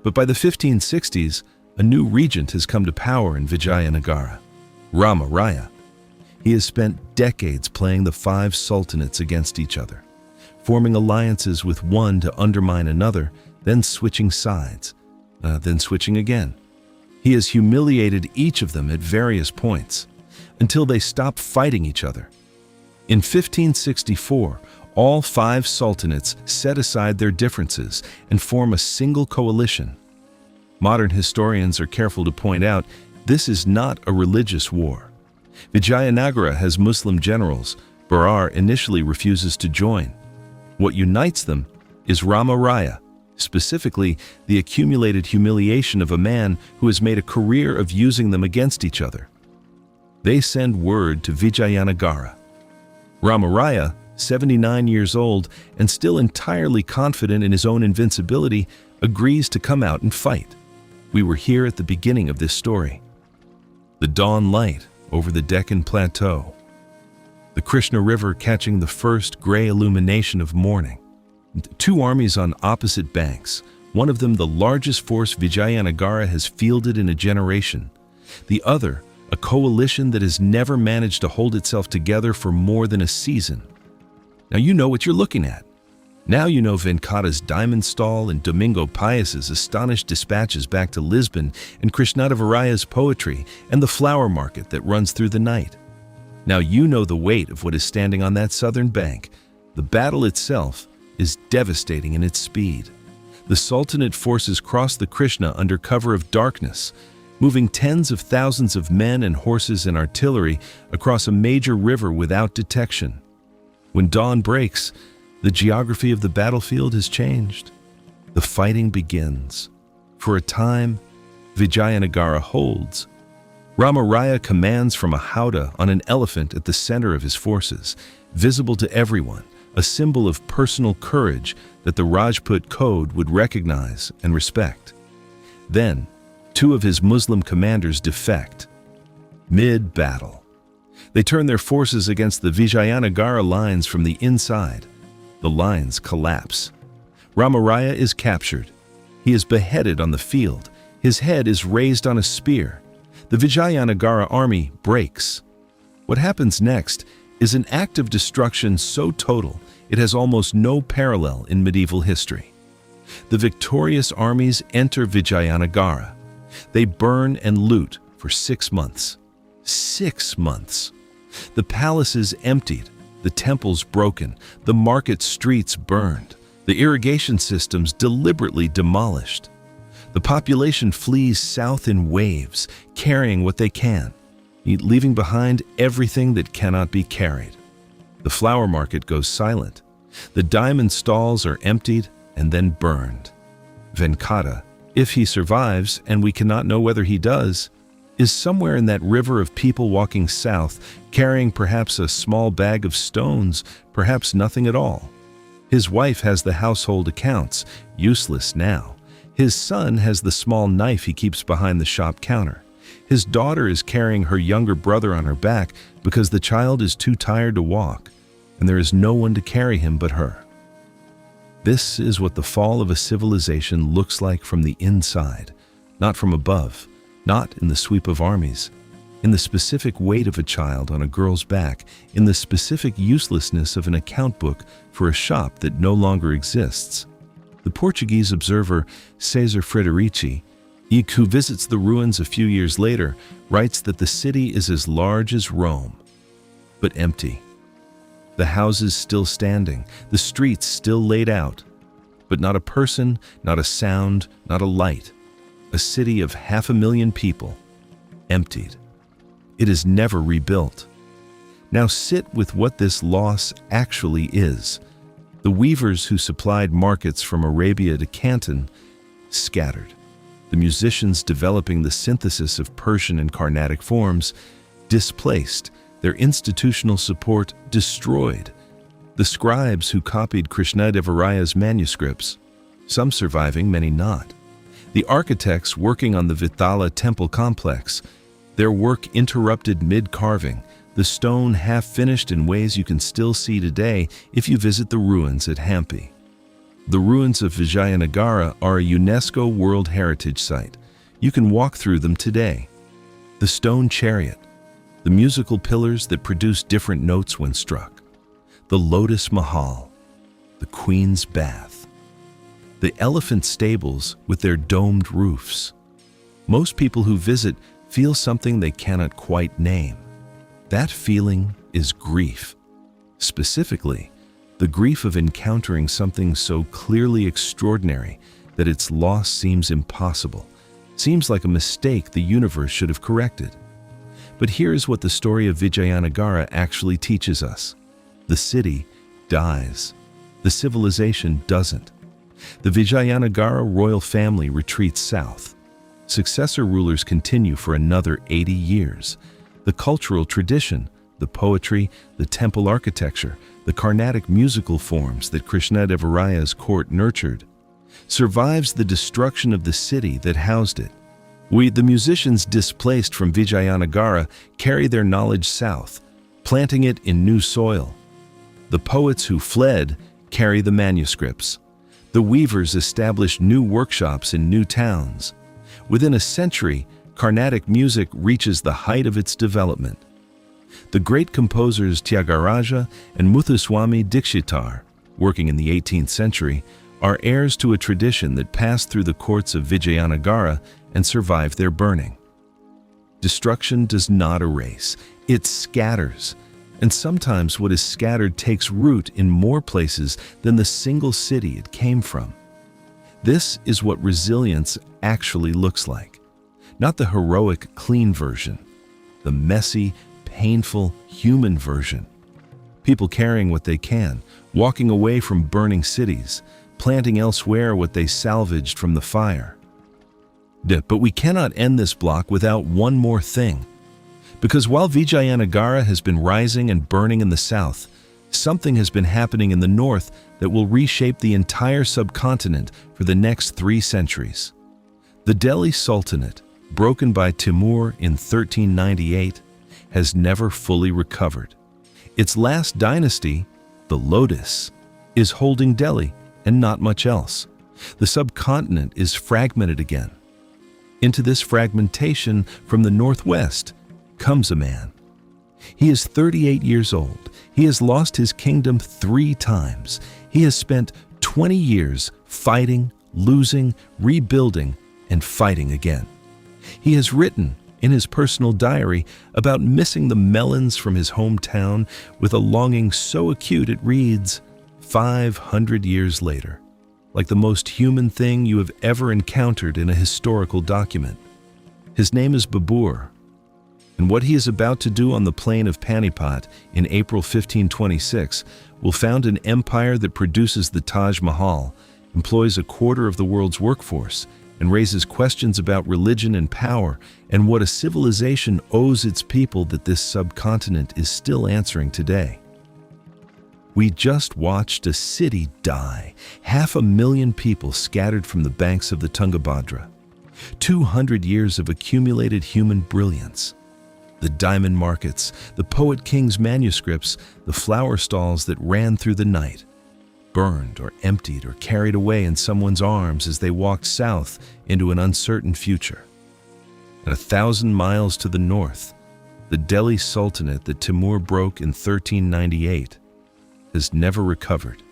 But by the 1560s, a new regent has come to power in Vijayanagara, Rama Raya. He has spent decades playing the 5 sultanates against each other, forming alliances with one to undermine another, then switching sides, then switching again. He has humiliated each of them at various points, until they stop fighting each other. In 1564, all 5 sultanates set aside their differences and form a single coalition. Modern historians are careful to point out this is not a religious war. Vijayanagara has Muslim generals. Berar initially refuses to join. What unites them is Rama Raya, specifically the accumulated humiliation of a man who has made a career of using them against each other. They send word to Vijayanagara. Rama Raya, 79 years old and still entirely confident in his own invincibility, agrees to come out and fight. We were here at the beginning of this story. The dawn light over the Deccan Plateau. The Krishna River catching the first gray illumination of morning. Two armies on opposite banks, one of them the largest force Vijayanagara has fielded in a generation. The other, a coalition that has never managed to hold itself together for more than a season. Now you know what you're looking at. Now you know Venkata's diamond stall and Domingo Pius's astonished dispatches back to Lisbon and Krishnadevaraya's poetry and the flower market that runs through the night. Now you know the weight of what is standing on that southern bank. The battle itself is devastating in its speed. The Sultanate forces cross the Krishna under cover of darkness, moving tens of thousands of men and horses and artillery across a major river without detection. When dawn breaks, the geography of the battlefield has changed. The fighting begins. For a time, Vijayanagara holds. Ramaraya commands from a howdah on an elephant at the center of his forces, visible to everyone, a symbol of personal courage that the Rajput code would recognize and respect. Then, two of his Muslim commanders defect. Mid-battle, they turn their forces against the Vijayanagara lines from the inside. The lines collapse. Ramaraya is captured. He is beheaded on the field. His head is raised on a spear. The Vijayanagara army breaks. What happens next is an act of destruction so total it has almost no parallel in medieval history. The victorious armies enter Vijayanagara. They burn and loot for 6 months. 6 months. The palaces emptied, the temples broken, the market streets burned, the irrigation systems deliberately demolished. The population flees south in waves, carrying what they can, leaving behind everything that cannot be carried. The flower market goes silent. The diamond stalls are emptied and then burned. Venkata, if he survives, and we cannot know whether he does, is somewhere in that river of people walking south, carrying perhaps a small bag of stones, perhaps nothing at all. His wife has the household accounts, useless now. His son has the small knife he keeps behind the shop counter. His daughter is carrying her younger brother on her back because the child is too tired to walk, and there is no one to carry him but her. This is what the fall of a civilization looks like from the inside, not from above, not in the sweep of armies, in the specific weight of a child on a girl's back, in the specific uselessness of an account book for a shop that no longer exists. The Portuguese observer Cesar Frederici, who visits the ruins a few years later, writes that the city is as large as Rome, but empty. The houses still standing, the streets still laid out, but not a person, not a sound, not a light. A city of 500,000 people, emptied. It is never rebuilt. Now sit with what this loss actually is. The weavers who supplied markets from Arabia to Canton, scattered. The musicians developing the synthesis of Persian and Carnatic forms, displaced, their institutional support destroyed. The scribes who copied Krishnadevaraya's manuscripts, some surviving, many not. The architects working on the Vithala temple complex, their work interrupted mid-carving, the stone half-finished in ways you can still see today if you visit the ruins at Hampi. The ruins of Vijayanagara are a UNESCO World Heritage Site. You can walk through them today. The stone chariot, the musical pillars that produce different notes when struck, the Lotus Mahal, the Queen's Bath, the elephant stables with their domed roofs. Most people who visit feel something they cannot quite name. That feeling is grief. Specifically, the grief of encountering something so clearly extraordinary that its loss seems impossible, seems like a mistake the universe should have corrected. But here is what the story of Vijayanagara actually teaches us. The city dies. The civilization doesn't. The Vijayanagara royal family retreats south. Successor rulers continue for another 80 years. The cultural tradition, the poetry, the temple architecture, the Carnatic musical forms that Krishnadevaraya's court nurtured, survives the destruction of the city that housed it. The musicians displaced from Vijayanagara carry their knowledge south, planting it in new soil. The poets who fled carry the manuscripts. The weavers establish new workshops in new towns. Within a century, Carnatic music reaches the height of its development. The great composers Tyagaraja and Muthuswami Dikshitar, working in the 18th century, are heirs to a tradition that passed through the courts of Vijayanagara and survived their burning. Destruction does not erase, it scatters, and sometimes what is scattered takes root in more places than the single city it came from. This is what resilience actually looks like. Not the heroic, clean version, the messy, painful, human version. People carrying what they can, walking away from burning cities, planting elsewhere what they salvaged from the fire. But we cannot end this block without one more thing. Because while Vijayanagara has been rising and burning in the south, something has been happening in the north that will reshape the entire subcontinent for the next 3 centuries. The Delhi Sultanate, broken by Timur in 1398, has never fully recovered. Its last dynasty, the Lotus, is holding Delhi and not much else. The subcontinent is fragmented again. Into this fragmentation from the northwest comes a man. He is 38 years old. He has lost his kingdom 3 times. He has spent 20 years fighting, losing, rebuilding, and fighting again. He has written in his personal diary about missing the melons from his hometown with a longing so acute it reads, 500 years later, like the most human thing you have ever encountered in a historical document. His name is Babur, and what he is about to do on the plain of Panipat in April 1526 will found an empire that produces the Taj Mahal, employs a quarter of the world's workforce, and raises questions about religion and power and what a civilization owes its people that this subcontinent is still answering today. We just watched a city die, 500,000 people scattered from the banks of the Tungabhadra. 200 years of accumulated human brilliance. The diamond markets, the poet king's manuscripts, the flower stalls that ran through the night, burned or emptied or carried away in someone's arms as they walked south into an uncertain future. And 1,000 miles to the north, the Delhi Sultanate that Timur broke in 1398 has never recovered.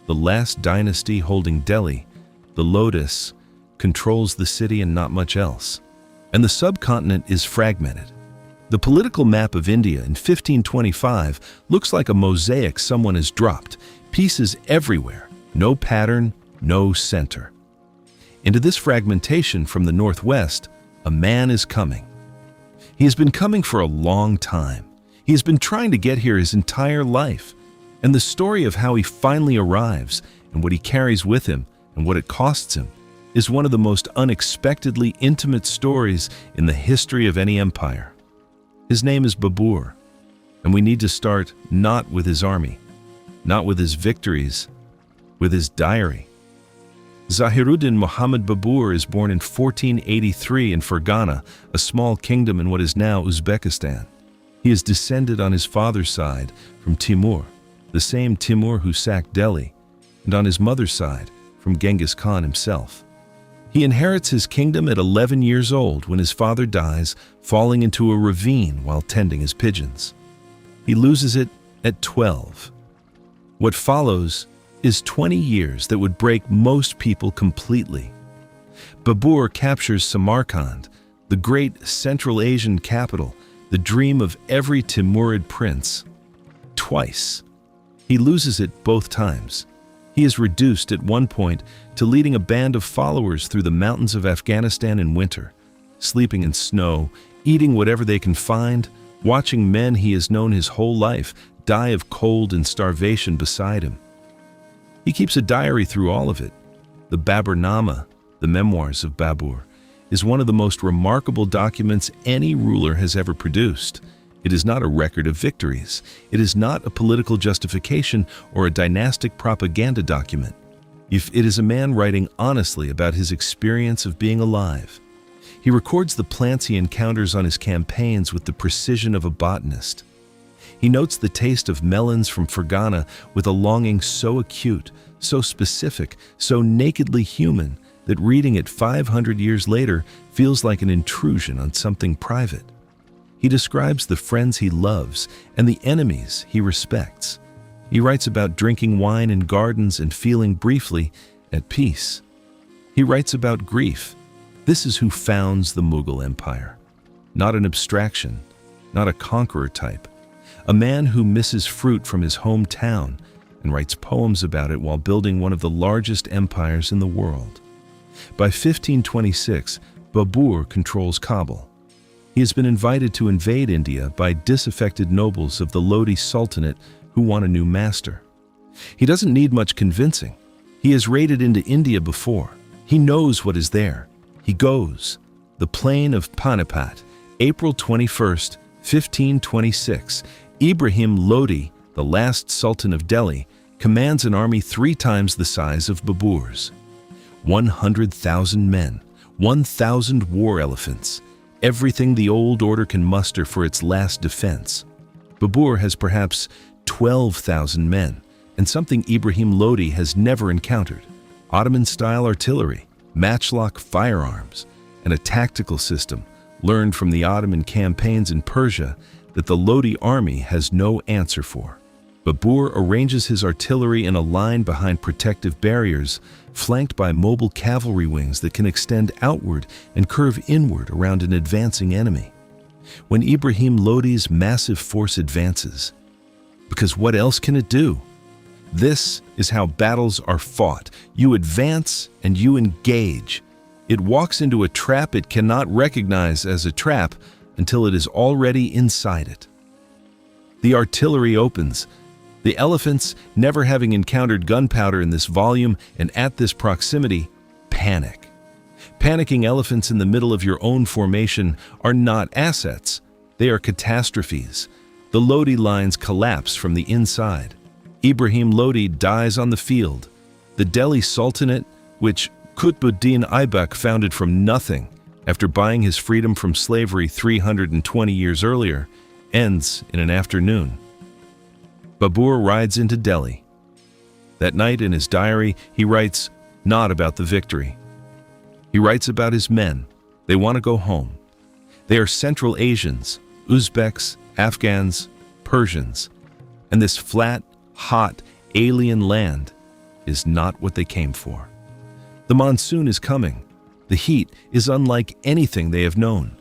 The last dynasty holding Delhi, the Lotus, controls the city and not much else. And the subcontinent is fragmented. The political map of India in 1525 looks like a mosaic someone has dropped, pieces everywhere, no pattern, no center. Into this fragmentation from the northwest, a man is coming. He has been coming for a long time. He has been trying to get here his entire life. And the story of how he finally arrives and what he carries with him and what it costs him is one of the most unexpectedly intimate stories in the history of any empire. His name is Babur, and we need to start not with his army, not with his victories, with his diary. Zahiruddin Muhammad Babur is born in 1483 in Fergana, a small kingdom in what is now Uzbekistan. He is descended on his father's side from Timur, the same Timur who sacked Delhi, and on his mother's side from Genghis Khan himself. He inherits his kingdom at 11 years old when his father dies, falling into a ravine while tending his pigeons. He loses it at 12. What follows is 20 years that would break most people completely. Babur captures Samarkand, the great Central Asian capital, the dream of every Timurid prince, twice. He loses it both times. He is reduced at one point to leading a band of followers through the mountains of Afghanistan in winter, sleeping in snow, eating whatever they can find, watching men he has known his whole life die of cold and starvation beside him. He keeps a diary through all of it. The Baburnama, the memoirs of Babur, is one of the most remarkable documents any ruler has ever produced. It is not a record of victories. It is not a political justification or a dynastic propaganda document. It is a man writing honestly about his experience of being alive. He records the plants he encounters on his campaigns with the precision of a botanist. He notes the taste of melons from Fergana with a longing so acute, so specific, so nakedly human that reading it 500 years later feels like an intrusion on something private. He describes the friends he loves and the enemies he respects. He writes about drinking wine in gardens and feeling briefly at peace. He writes about grief. This is who founds the Mughal Empire. Not an abstraction, not a conqueror type. A man who misses fruit from his hometown and writes poems about it while building one of the largest empires in the world. By 1526, Babur controls Kabul. He has been invited to invade India by disaffected nobles of the Delhi Sultanate who want a new master. He doesn't need much convincing. He has raided into India before. He knows what is there. He goes. The plain of Panipat, April 21st, 1526. Ibrahim Lodi, the last Sultan of Delhi, commands an army 3 times the size of Babur's. 100,000 men, 1,000 war elephants, everything the old order can muster for its last defense. Babur has perhaps 12,000 men, and something Ibrahim Lodi has never encountered: Ottoman-style artillery, matchlock firearms, and a tactical system learned from the Ottoman campaigns in Persia that the Lodi army has no answer for. Babur arranges his artillery in a line behind protective barriers, flanked by mobile cavalry wings that can extend outward and curve inward around an advancing enemy. When Ibrahim Lodi's massive force advances, because what else can it do? This is how battles are fought. You advance and you engage. It walks into a trap it cannot recognize as a trap until it is already inside it. The artillery opens. The elephants, never having encountered gunpowder in this volume and at this proximity, panic. Panicking elephants in the middle of your own formation are not assets. They are catastrophes. The Lodi lines collapse from the inside. Ibrahim Lodi dies on the field. The Delhi Sultanate, which Qutbuddin Aibak founded from nothing after buying his freedom from slavery 320 years earlier, ends in an afternoon. Babur rides into Delhi. That night in his diary, he writes not about the victory. He writes about his men. They want to go home. They are Central Asians, Uzbeks, Afghans, Persians, and this flat, hot, alien land is not what they came for. The monsoon is coming. The heat is unlike anything they have known.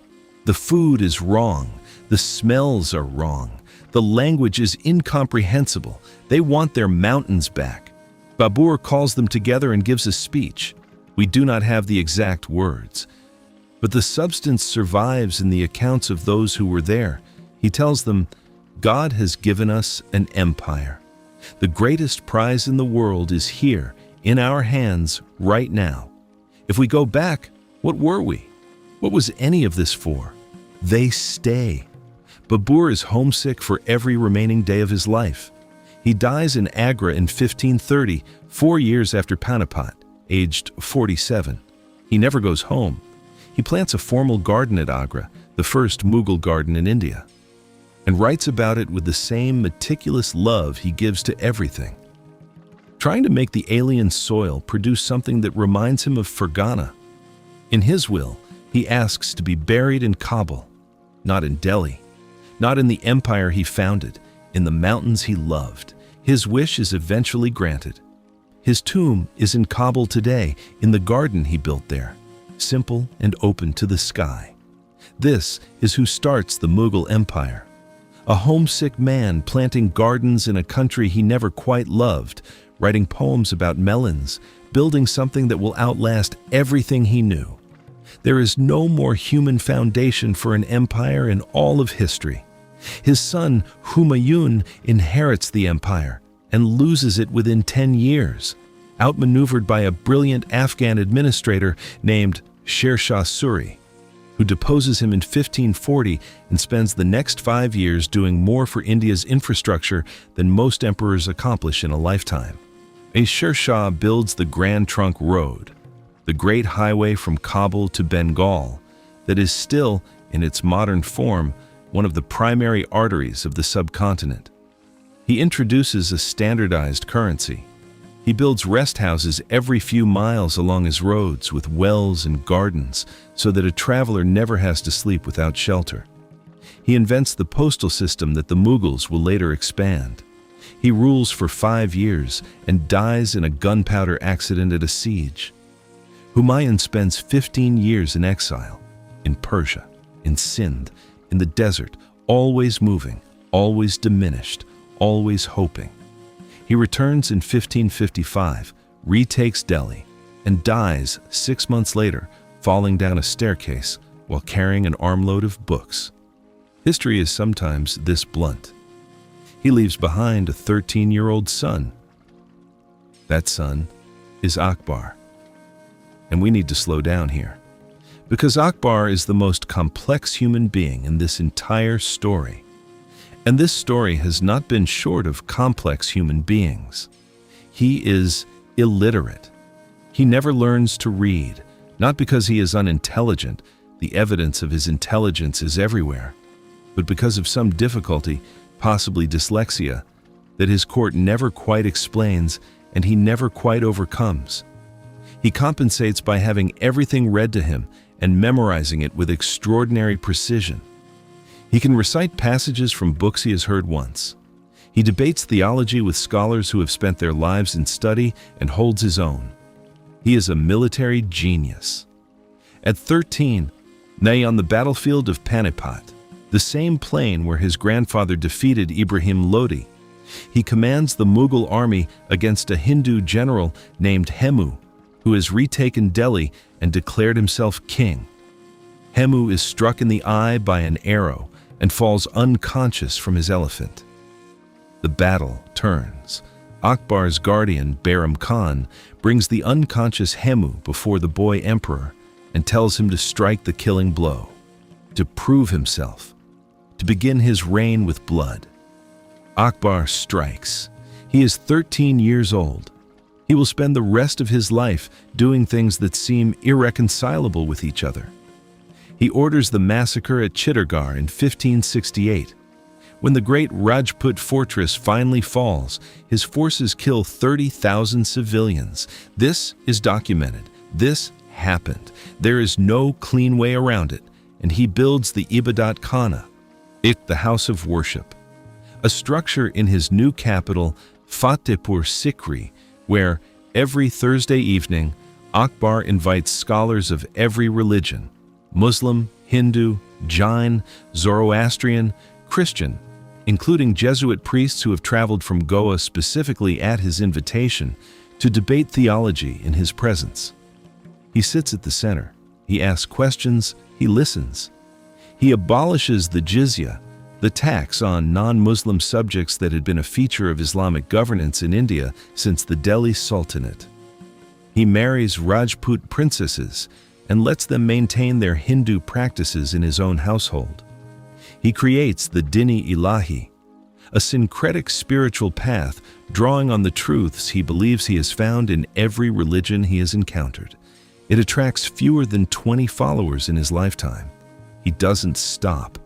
The food is wrong. The smells are wrong. The language is incomprehensible. They want their mountains back. Babur calls them together and gives a speech. We do not have the exact words, but the substance survives in the accounts of those who were there. He tells them, God has given us an empire. The greatest prize in the world is here, in our hands, right now. If we go back, what were we? What was any of this for? They stay. Babur is homesick for every remaining day of his life. He dies in Agra in 1530, 4 years after Panipat, aged 47. He never goes home. He plants a formal garden at Agra, the first Mughal garden in India, and writes about it with the same meticulous love he gives to everything, trying to make the alien soil produce something that reminds him of Fergana. In his will, he asks to be buried in Kabul, not in Delhi, not in the empire he founded, in the mountains he loved. His wish is eventually granted. His tomb is in Kabul today, in the garden he built there, simple and open to the sky. This is who starts the Mughal Empire. A homesick man planting gardens in a country he never quite loved, writing poems about melons, building something that will outlast everything he knew. There is no more human foundation for an empire in all of history. His son, Humayun, inherits the empire and loses it within 10 years, outmaneuvered by a brilliant Afghan administrator named Sher Shah Suri, who deposes him in 1540 and spends the next 5 years doing more for India's infrastructure than most emperors accomplish in a lifetime. Sher Shah builds the Grand Trunk Road, the great highway from Kabul to Bengal, that is still, in its modern form, one of the primary arteries of the subcontinent. He introduces a standardized currency. He builds rest houses every few miles along his roads with wells and gardens so that a traveler never has to sleep without shelter. He invents the postal system that the Mughals will later expand. He rules for 5 years and dies in a gunpowder accident at a siege. Humayun spends 15 years in exile, in Persia, in Sindh, in the desert, always moving, always diminished, always hoping. He returns in 1555, retakes Delhi, and dies 6 months later, falling down a staircase while carrying an armload of books. History is sometimes this blunt. He leaves behind a 13-year-old son. That son is Akbar. And we need to slow down here, because Akbar is the most complex human being in this entire story. And this story has not been short of complex human beings. He is illiterate. He never learns to read, not because he is unintelligent, the evidence of his intelligence is everywhere, but because of some difficulty, possibly dyslexia, that his court never quite explains and he never quite overcomes. He compensates by having everything read to him and memorizing it with extraordinary precision. He can recite passages from books he has heard once. He debates theology with scholars who have spent their lives in study and holds his own. He is a military genius. At 13, on the battlefield of Panipat, the same plain where his grandfather defeated Ibrahim Lodi, he commands the Mughal army against a Hindu general named Hemu, who has retaken Delhi and declared himself king. Hemu is struck in the eye by an arrow and falls unconscious from his elephant. The battle turns. Akbar's guardian, Bahram Khan, brings the unconscious Hemu before the boy emperor and tells him to strike the killing blow, to prove himself, to begin his reign with blood. Akbar strikes. He is 13 years old. He will spend the rest of his life doing things that seem irreconcilable with each other. He orders the massacre at Chittorgarh in 1568. When the great Rajput fortress finally falls, his forces kill 30,000 civilians. This is documented. This happened. There is no clean way around it, and he builds the Ibadat Khana, the house of worship, a structure in his new capital, Fatehpur Sikri, where every Thursday evening, Akbar invites scholars of every religion, Muslim, Hindu, Jain, Zoroastrian, Christian, including Jesuit priests who have traveled from Goa specifically at his invitation, to debate theology in his presence. He sits at the center. He asks questions. He listens. He abolishes the jizya, the tax on non-Muslim subjects that had been a feature of Islamic governance in India since the Delhi Sultanate. He marries Rajput princesses and lets them maintain their Hindu practices in his own household. He creates the Dini Ilahi, a syncretic spiritual path drawing on the truths he believes he has found in every religion he has encountered. It attracts fewer than 20 followers in his lifetime. He doesn't stop.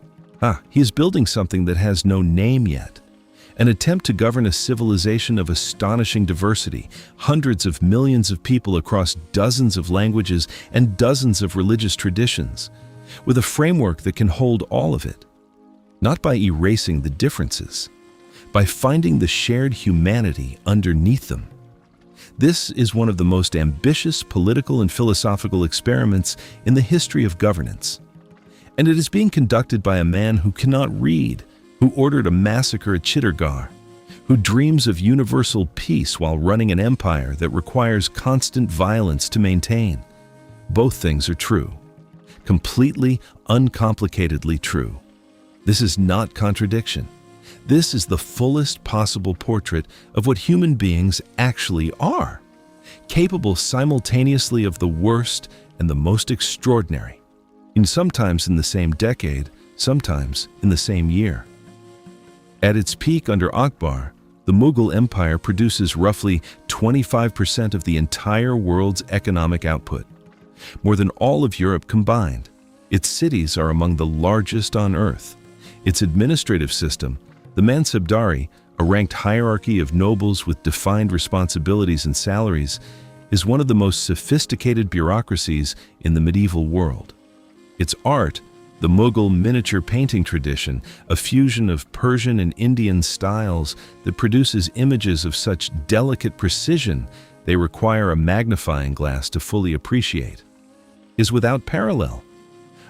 He is building something that has no name yet. An attempt to govern a civilization of astonishing diversity, hundreds of millions of people across dozens of languages and dozens of religious traditions, with a framework that can hold all of it. Not by erasing the differences, by finding the shared humanity underneath them. This is one of the most ambitious political and philosophical experiments in the history of governance. And it is being conducted by a man who cannot read, who ordered a massacre at Chittorgarh, who dreams of universal peace while running an empire that requires constant violence to maintain. Both things are true. Completely, uncomplicatedly true. This is not contradiction. This is the fullest possible portrait of what human beings actually are, capable simultaneously of the worst and the most extraordinary, sometimes in the same decade, sometimes in the same year. At its peak under Akbar, the Mughal Empire produces roughly 25% of the entire world's economic output, more than all of Europe combined. Its cities are among the largest on earth. Its administrative system, the Mansabdari, a ranked hierarchy of nobles with defined responsibilities and salaries, is one of the most sophisticated bureaucracies in the medieval world. Its art, the Mughal miniature painting tradition, a fusion of Persian and Indian styles that produces images of such delicate precision they require a magnifying glass to fully appreciate, is without parallel.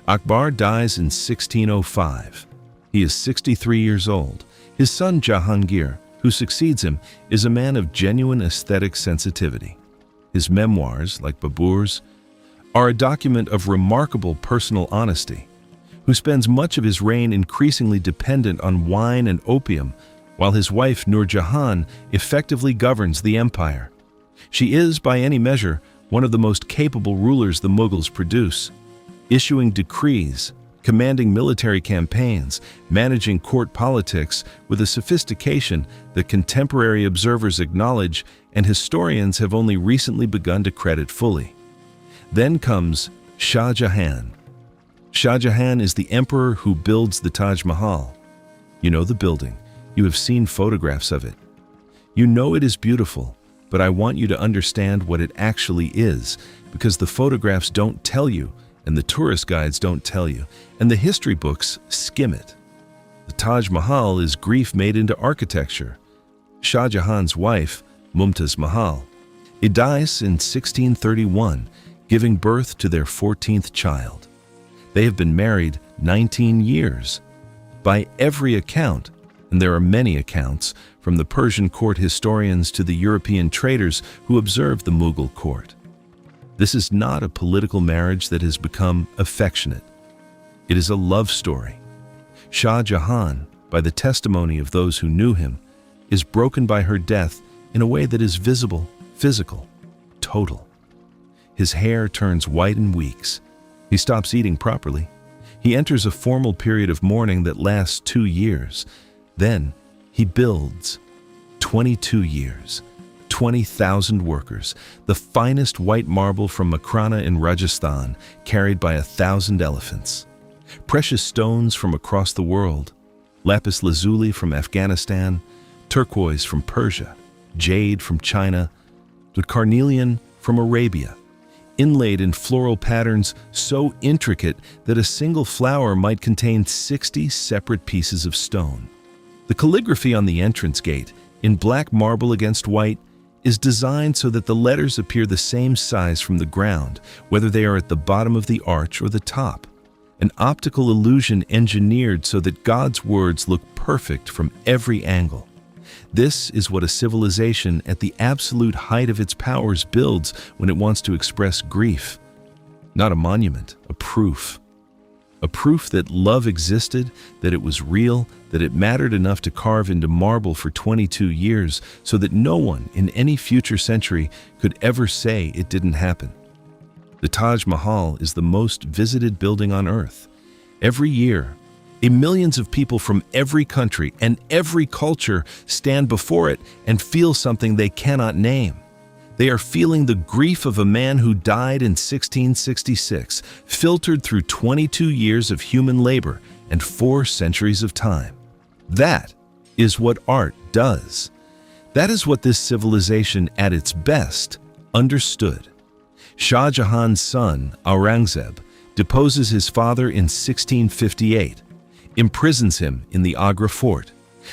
Akbar dies in 1605. He is 63 years old. His son Jahangir, who succeeds him, is a man of genuine aesthetic sensitivity. His memoirs, like Babur's, are a document of remarkable personal honesty, who spends much of his reign increasingly dependent on wine and opium, while his wife Nur Jahan effectively governs the empire. She is, by any measure, one of the most capable rulers the Mughals produce, issuing decrees, commanding military campaigns, managing court politics with a sophistication that contemporary observers acknowledge and historians have only recently begun to credit fully. Then comes Shah Jahan. Shah Jahan is the emperor who builds the Taj Mahal. You know the building. You have seen photographs of it. You know it is beautiful, but I want you to understand what it actually is, because the photographs don't tell you, and the tourist guides don't tell you, and the history books skim it. The Taj Mahal is grief made into architecture. Shah Jahan's wife, Mumtaz Mahal, it dies in 1631, giving birth to their 14th child. They have been married 19 years. By every account, and there are many accounts, from the Persian court historians to the European traders who observed the Mughal court, this is not a political marriage that has become affectionate. It is a love story. Shah Jahan, by the testimony of those who knew him, is broken by her death in a way that is visible, physical, total. His hair turns white in weeks. He stops eating properly. He enters a formal period of mourning that lasts 2 years. Then he builds 22 years. 20,000 workers, the finest white marble from Makrana in Rajasthan, carried by 1,000 elephants. Precious stones from across the world, lapis lazuli from Afghanistan, turquoise from Persia, jade from China, the carnelian from Arabia, inlaid in floral patterns so intricate that a single flower might contain 60 separate pieces of stone. The calligraphy on the entrance gate, in black marble against white, is designed so that the letters appear the same size from the ground, whether they are at the bottom of the arch or the top. An optical illusion engineered so that God's words look perfect from every angle. This is what a civilization at the absolute height of its powers builds when it wants to express grief. Not a monument, a proof. A proof that love existed, that it was real, that it mattered enough to carve into marble for 22 years so that no one in any future century could ever say it didn't happen. The Taj Mahal is the most visited building on earth. Every year, millions of people from every country and every culture stand before it and feel something they cannot name. They are feeling the grief of a man who died in 1666, filtered through 22 years of human labor and 4 centuries of time. That is what art does. That is what this civilization at its best understood. Shah Jahan's son, Aurangzeb, deposes his father in 1658, imprisons him in the Agra fort,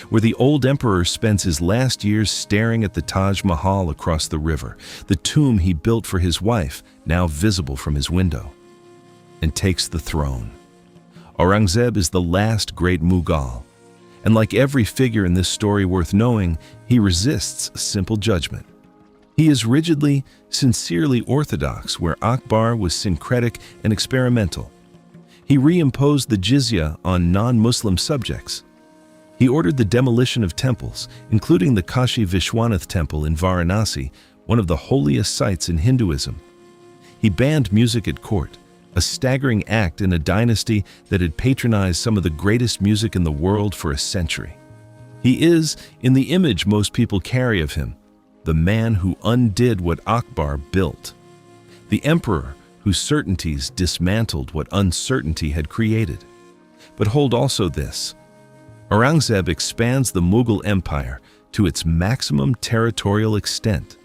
where the old emperor spends his last years staring at the Taj Mahal across the river, the tomb he built for his wife, now visible from his window, and takes the throne. Aurangzeb is the last great Mughal, and like every figure in this story worth knowing, he resists simple judgment. He is rigidly, sincerely orthodox, where Akbar was syncretic and experimental. He reimposed the jizya on non-Muslim subjects. He ordered the demolition of temples, including the Kashi Vishwanath temple in Varanasi, one of the holiest sites in Hinduism. He banned music at court, a staggering act in a dynasty that had patronized some of the greatest music in the world for a century. He is, in the image most people carry of him, the man who undid what Akbar built. The emperor whose certainties dismantled what uncertainty had created. But hold also this: Aurangzeb expands the Mughal Empire to its maximum territorial extent.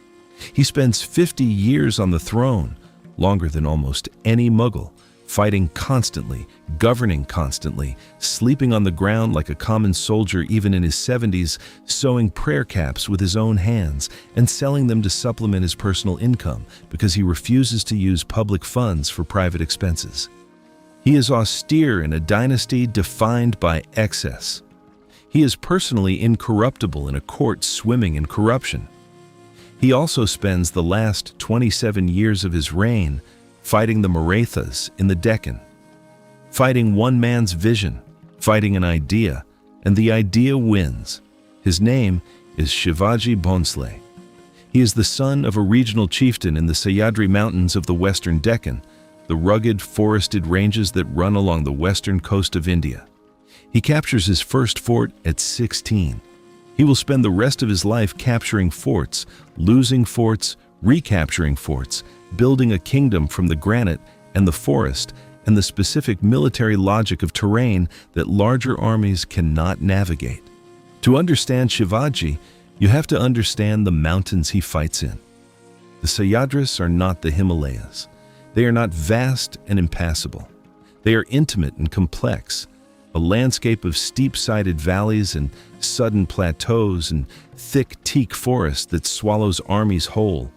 He spends 50 years on the throne, longer than almost any Mughal, fighting constantly, governing constantly, sleeping on the ground like a common soldier even in his 70s, sewing prayer caps with his own hands and selling them to supplement his personal income because he refuses to use public funds for private expenses. He is austere in a dynasty defined by excess. He is personally incorruptible in a court swimming in corruption. He also spends the last 27 years of his reign fighting the Marathas in the Deccan, fighting one man's vision, fighting an idea, and the idea wins. His name is Shivaji Bhonsle. He is the son of a regional chieftain in the Sahyadri Mountains of the western Deccan, the rugged forested ranges that run along the western coast of India. He captures his first fort at 16. He will spend the rest of his life capturing forts, losing forts, recapturing forts, building a kingdom from the granite and the forest and the specific military logic of terrain that larger armies cannot navigate. To understand Shivaji, you have to understand the mountains he fights in. The Sahyadris are not the Himalayas. They are not vast and impassable. They are intimate and complex, a landscape of steep-sided valleys and sudden plateaus and thick teak forest that swallows armies whole,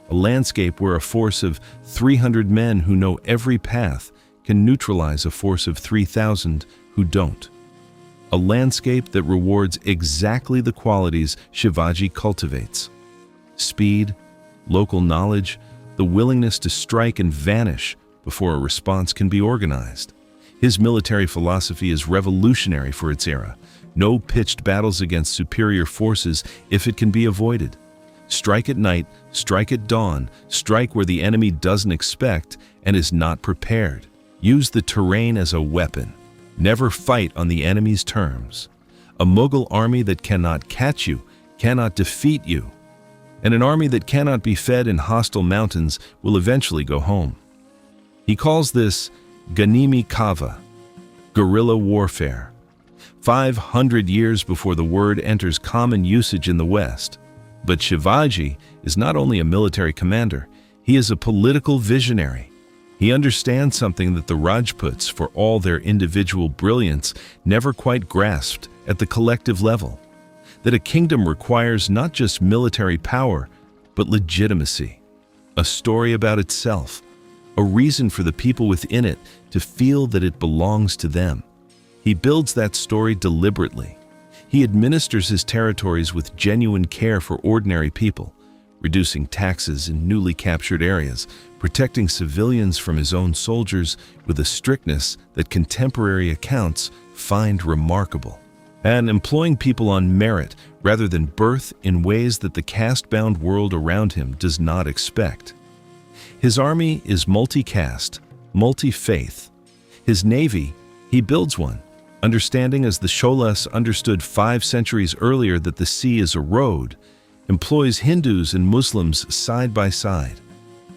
a landscape where a force of 300 men who know every path can neutralize a force of 3,000 who don't. A landscape that rewards exactly the qualities Shivaji cultivates: speed, local knowledge, the willingness to strike and vanish before a response can be organized. His military philosophy is revolutionary for its era. No pitched battles against superior forces if it can be avoided. Strike at night, strike at dawn, strike where the enemy doesn't expect and is not prepared. Use the terrain as a weapon. Never fight on the enemy's terms. A Mughal army that cannot catch you cannot defeat you. And an army that cannot be fed in hostile mountains will eventually go home. He calls this Ganimi Kava, guerrilla warfare. 500 years before the word enters common usage in the West. But Shivaji is not only a military commander, he is a political visionary. He understands something that the Rajputs, for all their individual brilliance, never quite grasped at the collective level. That a kingdom requires not just military power, but legitimacy. A story about itself. A reason for the people within it to feel that it belongs to them. He builds that story deliberately. He administers his territories with genuine care for ordinary people, reducing taxes in newly captured areas, protecting civilians from his own soldiers with a strictness that contemporary accounts find remarkable, and employing people on merit rather than birth in ways that the caste-bound world around him does not expect. His army is multi-caste, multi-faith. His navy, he builds one, understanding as the Cholas understood 5 centuries earlier that the sea is a road, employs Hindus and Muslims side by side.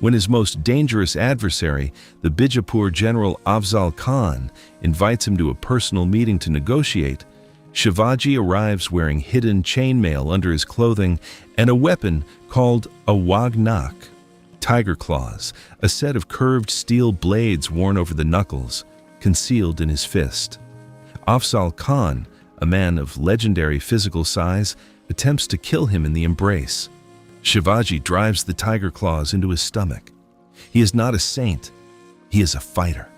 When his most dangerous adversary, the Bijapur general Afzal Khan, invites him to a personal meeting to negotiate, Shivaji arrives wearing hidden chainmail under his clothing and a weapon called a wagnak, tiger claws, a set of curved steel blades worn over the knuckles, concealed in his fist. Afzal Khan, a man of legendary physical size, attempts to kill him in the embrace. Shivaji drives the tiger claws into his stomach. He is not a saint, he is a fighter.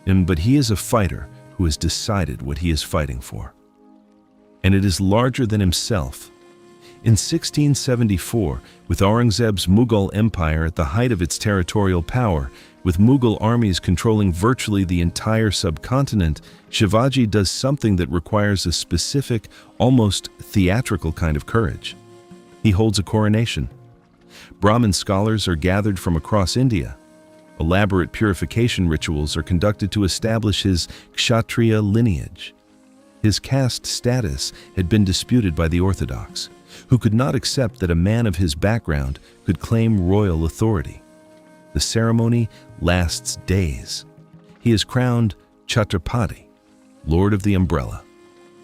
But he is a fighter who has decided what he is fighting for. And it is larger than himself. In 1674, with Aurangzeb's Mughal Empire at the height of its territorial power, with Mughal armies controlling virtually the entire subcontinent, Shivaji does something that requires a specific, almost theatrical kind of courage. He holds a coronation. Brahmin scholars are gathered from across India. Elaborate purification rituals are conducted to establish his Kshatriya lineage. His caste status had been disputed by the Orthodox, who could not accept that a man of his background could claim royal authority. The ceremony lasts days. He is crowned Chhatrapati, Lord of the Umbrella,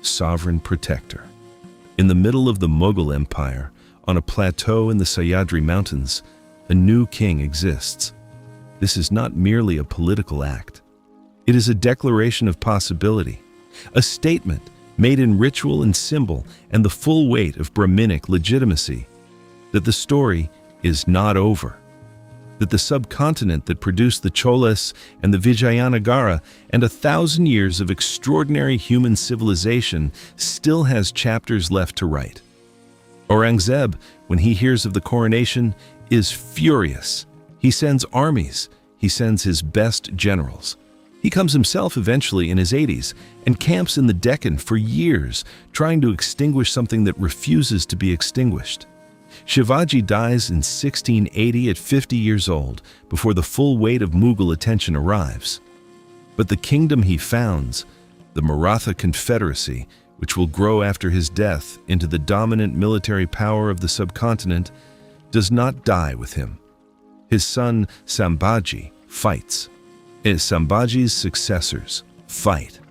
Sovereign Protector. In the middle of the Mughal Empire, on a plateau in the Sahyadri Mountains, a new king exists. This is not merely a political act. It is a declaration of possibility, a statement made in ritual and symbol and the full weight of Brahminic legitimacy, that the story is not over, that the subcontinent that produced the Cholas and the Vijayanagara and 1,000 years of extraordinary human civilization still has chapters left to write. Aurangzeb, when he hears of the coronation, is furious. He sends armies. He sends his best generals. He comes himself eventually in his 80s and camps in the Deccan for years, trying to extinguish something that refuses to be extinguished. Shivaji dies in 1680 at 50 years old, before the full weight of Mughal attention arrives. But the kingdom he founds, the Maratha Confederacy, which will grow after his death into the dominant military power of the subcontinent, does not die with him. His son Sambhaji fights. Sambhaji's successors fight.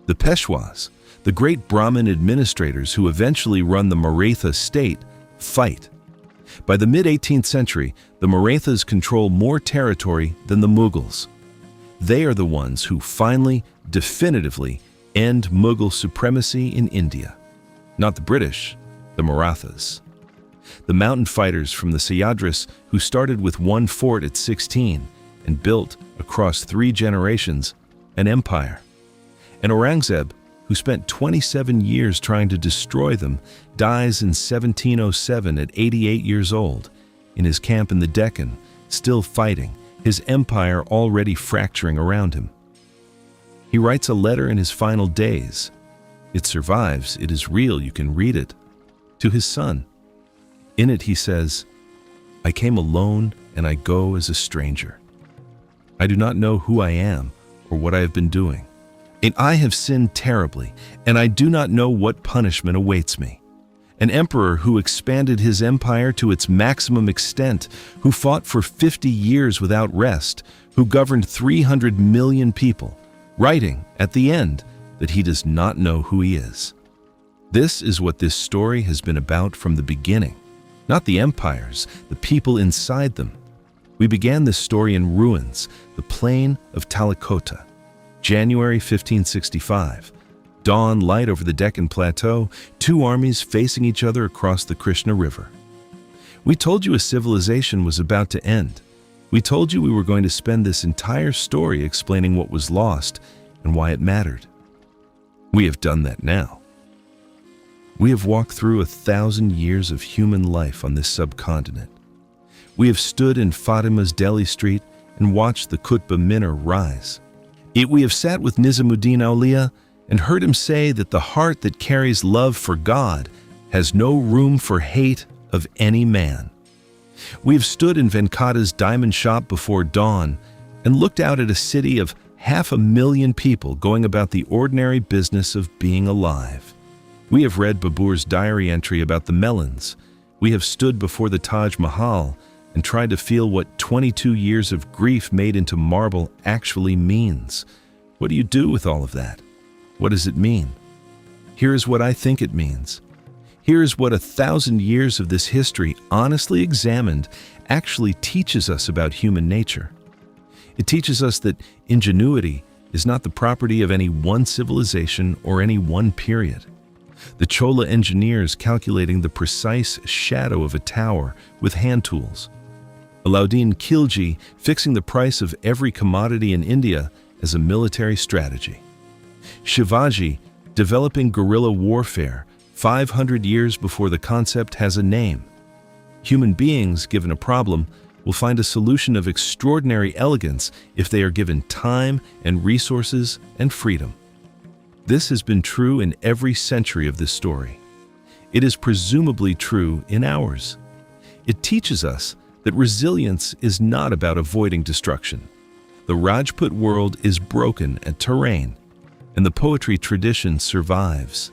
The Peshwas, the great Brahmin administrators who eventually run the Maratha state, fight. By the mid-18th century, the Marathas control more territory than the Mughals. They are the ones who finally, definitively, end Mughal supremacy in India. Not the British, the Marathas. The mountain fighters from the Sahyadris who started with one fort at 16 and built, across 3 generations, an empire. And Aurangzeb, who spent 27 years trying to destroy them, dies in 1707 at 88 years old, in his camp in the Deccan, still fighting, his empire already fracturing around him. He writes a letter in his final days. It survives, it is real, you can read it, to his son. In it he says, "I came alone and I go as a stranger. I do not know who I am or what I have been doing. And I have sinned terribly, and I do not know what punishment awaits me. An emperor who expanded his empire to its maximum extent, who fought for 50 years without rest, who governed 300 million people, writing, at the end, that he does not know who he is." This is what this story has been about from the beginning. Not the empires, the people inside them. We began this story in ruins, the plain of Talikota. January 1565. Dawn light over the Deccan Plateau, 2 armies facing each other across the Krishna River. We told you a civilization was about to end. We told you we were going to spend this entire story explaining what was lost and why it mattered. We have done that now. We have walked through 1,000 years of human life on this subcontinent. We have stood in Fatima's Delhi street and watched the Qutb Minar rise. We have sat with Nizamuddin Auliya and heard him say that the heart that carries love for God has no room for hate of any man. We have stood in Venkata's diamond shop before dawn and looked out at a city of 500,000 people going about the ordinary business of being alive. We have read Babur's diary entry about the melons. We have stood before the Taj Mahal and tried to feel what 22 years of grief made into marble actually means. What do you do with all of that? What does it mean? Here is what I think it means. Here is what 1,000 years of this history, honestly examined, actually teaches us about human nature. It teaches us that ingenuity is not the property of any one civilization or any one period. The Chola engineers calculating the precise shadow of a tower with hand tools. Alauddin Khilji fixing the price of every commodity in India as a military strategy. Shivaji developing guerrilla warfare 500 years before the concept has a name. Human beings, given a problem, will find a solution of extraordinary elegance if they are given time and resources and freedom. This has been true in every century of this story. It is presumably true in ours. It teaches us that resilience is not about avoiding destruction. The Rajput world is broken at Tarain, and the poetry tradition survives.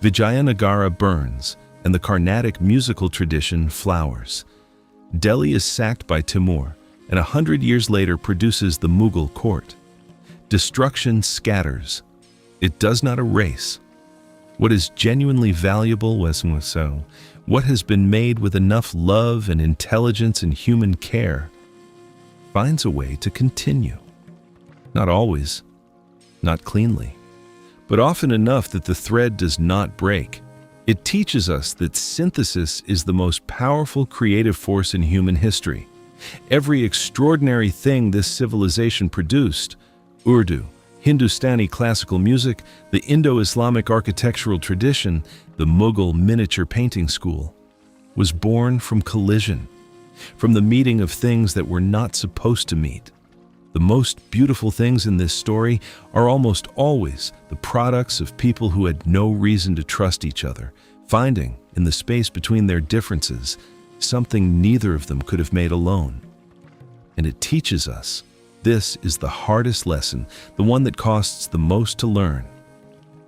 Vijayanagara burns, and the Carnatic musical tradition flowers. Delhi is sacked by Timur, and 100 years later produces the Mughal court. Destruction scatters. It does not erase. What is genuinely valuable was so. What has been made with enough love and intelligence and human care finds a way to continue. Not always, not cleanly, but often enough that the thread does not break. It teaches us that synthesis is the most powerful creative force in human history. Every extraordinary thing this civilization produced, Urdu, Hindustani classical music, the Indo-Islamic architectural tradition, the Mughal miniature painting school, was born from collision, from the meeting of things that were not supposed to meet. The most beautiful things in this story are almost always the products of people who had no reason to trust each other, finding, in the space between their differences, something neither of them could have made alone. And it teaches us, this is the hardest lesson, the one that costs the most to learn,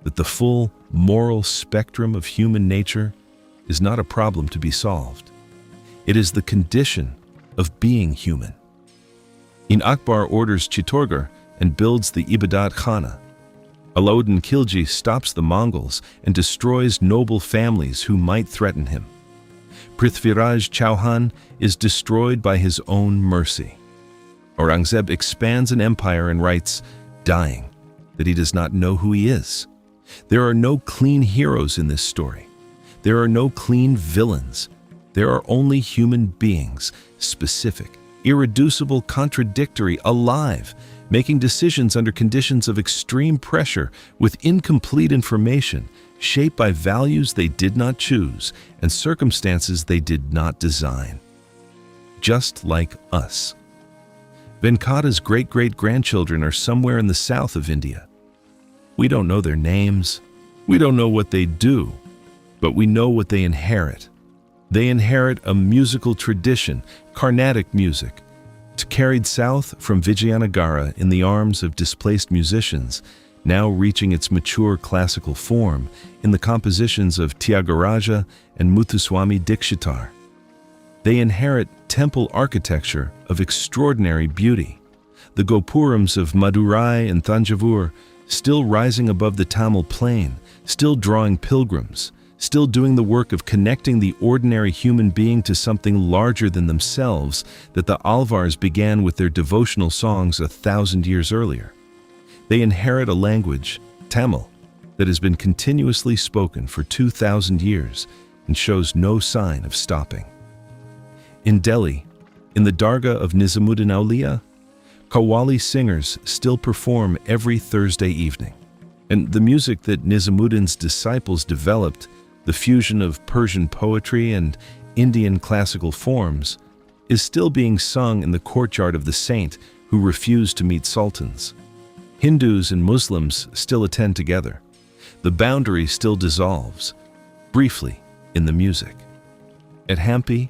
that the full moral spectrum of human nature is not a problem to be solved. It is the condition of being human. Akbar orders Chittorgarh and builds the Ibadat Khana. Alauddin Khilji stops the Mongols and destroys noble families who might threaten him. Prithviraj Chauhan is destroyed by his own mercy. Aurangzeb expands an empire and writes, dying, that he does not know who he is. There are no clean heroes in this story. There are no clean villains. There are only human beings, specific, irreducible, contradictory, alive, making decisions under conditions of extreme pressure with incomplete information, shaped by values they did not choose and circumstances they did not design. Just like us. Venkata's great-great-grandchildren are somewhere in the south of India. We don't know their names. We don't know what they do, but we know what they inherit. They inherit a musical tradition, Carnatic music, carried south from Vijayanagara in the arms of displaced musicians, now reaching its mature classical form in the compositions of Tyagaraja and Muthuswami Dikshitar. They inherit temple architecture of extraordinary beauty, the gopurams of Madurai and Thanjavur still rising above the Tamil plain, still drawing pilgrims, still doing the work of connecting the ordinary human being to something larger than themselves that the Alvars began with their devotional songs 1,000 years earlier. They inherit a language, Tamil, that has been continuously spoken for 2,000 years and shows no sign of stopping. In Delhi, in the Dargah of Nizamuddin Auliya, Qawwali singers still perform every Thursday evening. And the music that Nizamuddin's disciples developed, the fusion of Persian poetry and Indian classical forms, is still being sung in the courtyard of the saint who refused to meet sultans. Hindus and Muslims still attend together. The boundary still dissolves, briefly, in the music. At Hampi,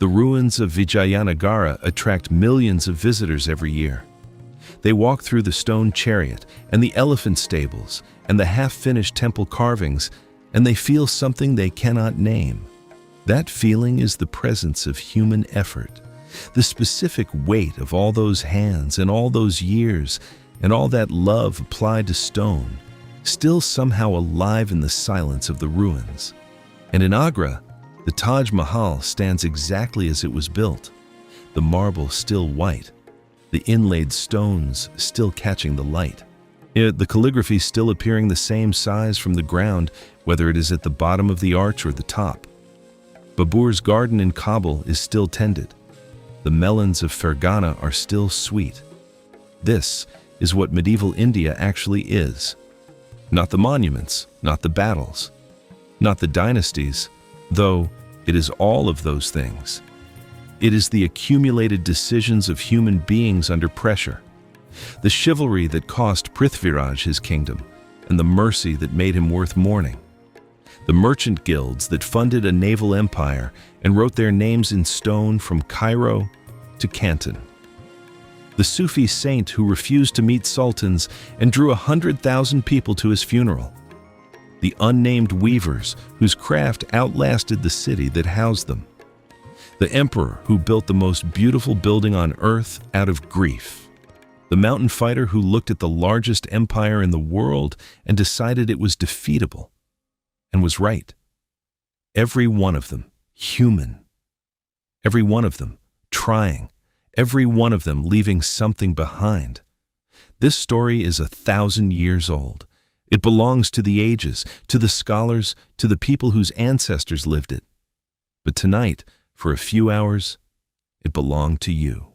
the ruins of Vijayanagara attract millions of visitors every year. They walk through the stone chariot and the elephant stables and the half-finished temple carvings, and they feel something they cannot name. That feeling is the presence of human effort, the specific weight of all those hands and all those years and all that love applied to stone, still somehow alive in the silence of the ruins. And in Agra, the Taj Mahal stands exactly as it was built, the marble still white, the inlaid stones still catching the light, the calligraphy still appearing the same size from the ground, whether it is at the bottom of the arch or the top. Babur's garden in Kabul is still tended. The melons of Fergana are still sweet. This is what medieval India actually is. Not the monuments, not the battles, not the dynasties, though it is all of those things. It is the accumulated decisions of human beings under pressure, the chivalry that cost Prithviraj his kingdom, and the mercy that made him worth mourning, the merchant guilds that funded a naval empire and wrote their names in stone from Cairo to Canton, the Sufi saint who refused to meet sultans and drew 100,000 people to his funeral, the unnamed weavers whose craft outlasted the city that housed them, The emperor who built the most beautiful building on earth out of grief. The mountain fighter who looked at the largest empire in the world and decided it was defeatable, and was right. Every one of them human. Every one of them trying. Every one of them leaving something behind. This story is 1,000 years old. It belongs to the ages, to the scholars, to the people whose ancestors lived it. But tonight, for a few hours, it belonged to you.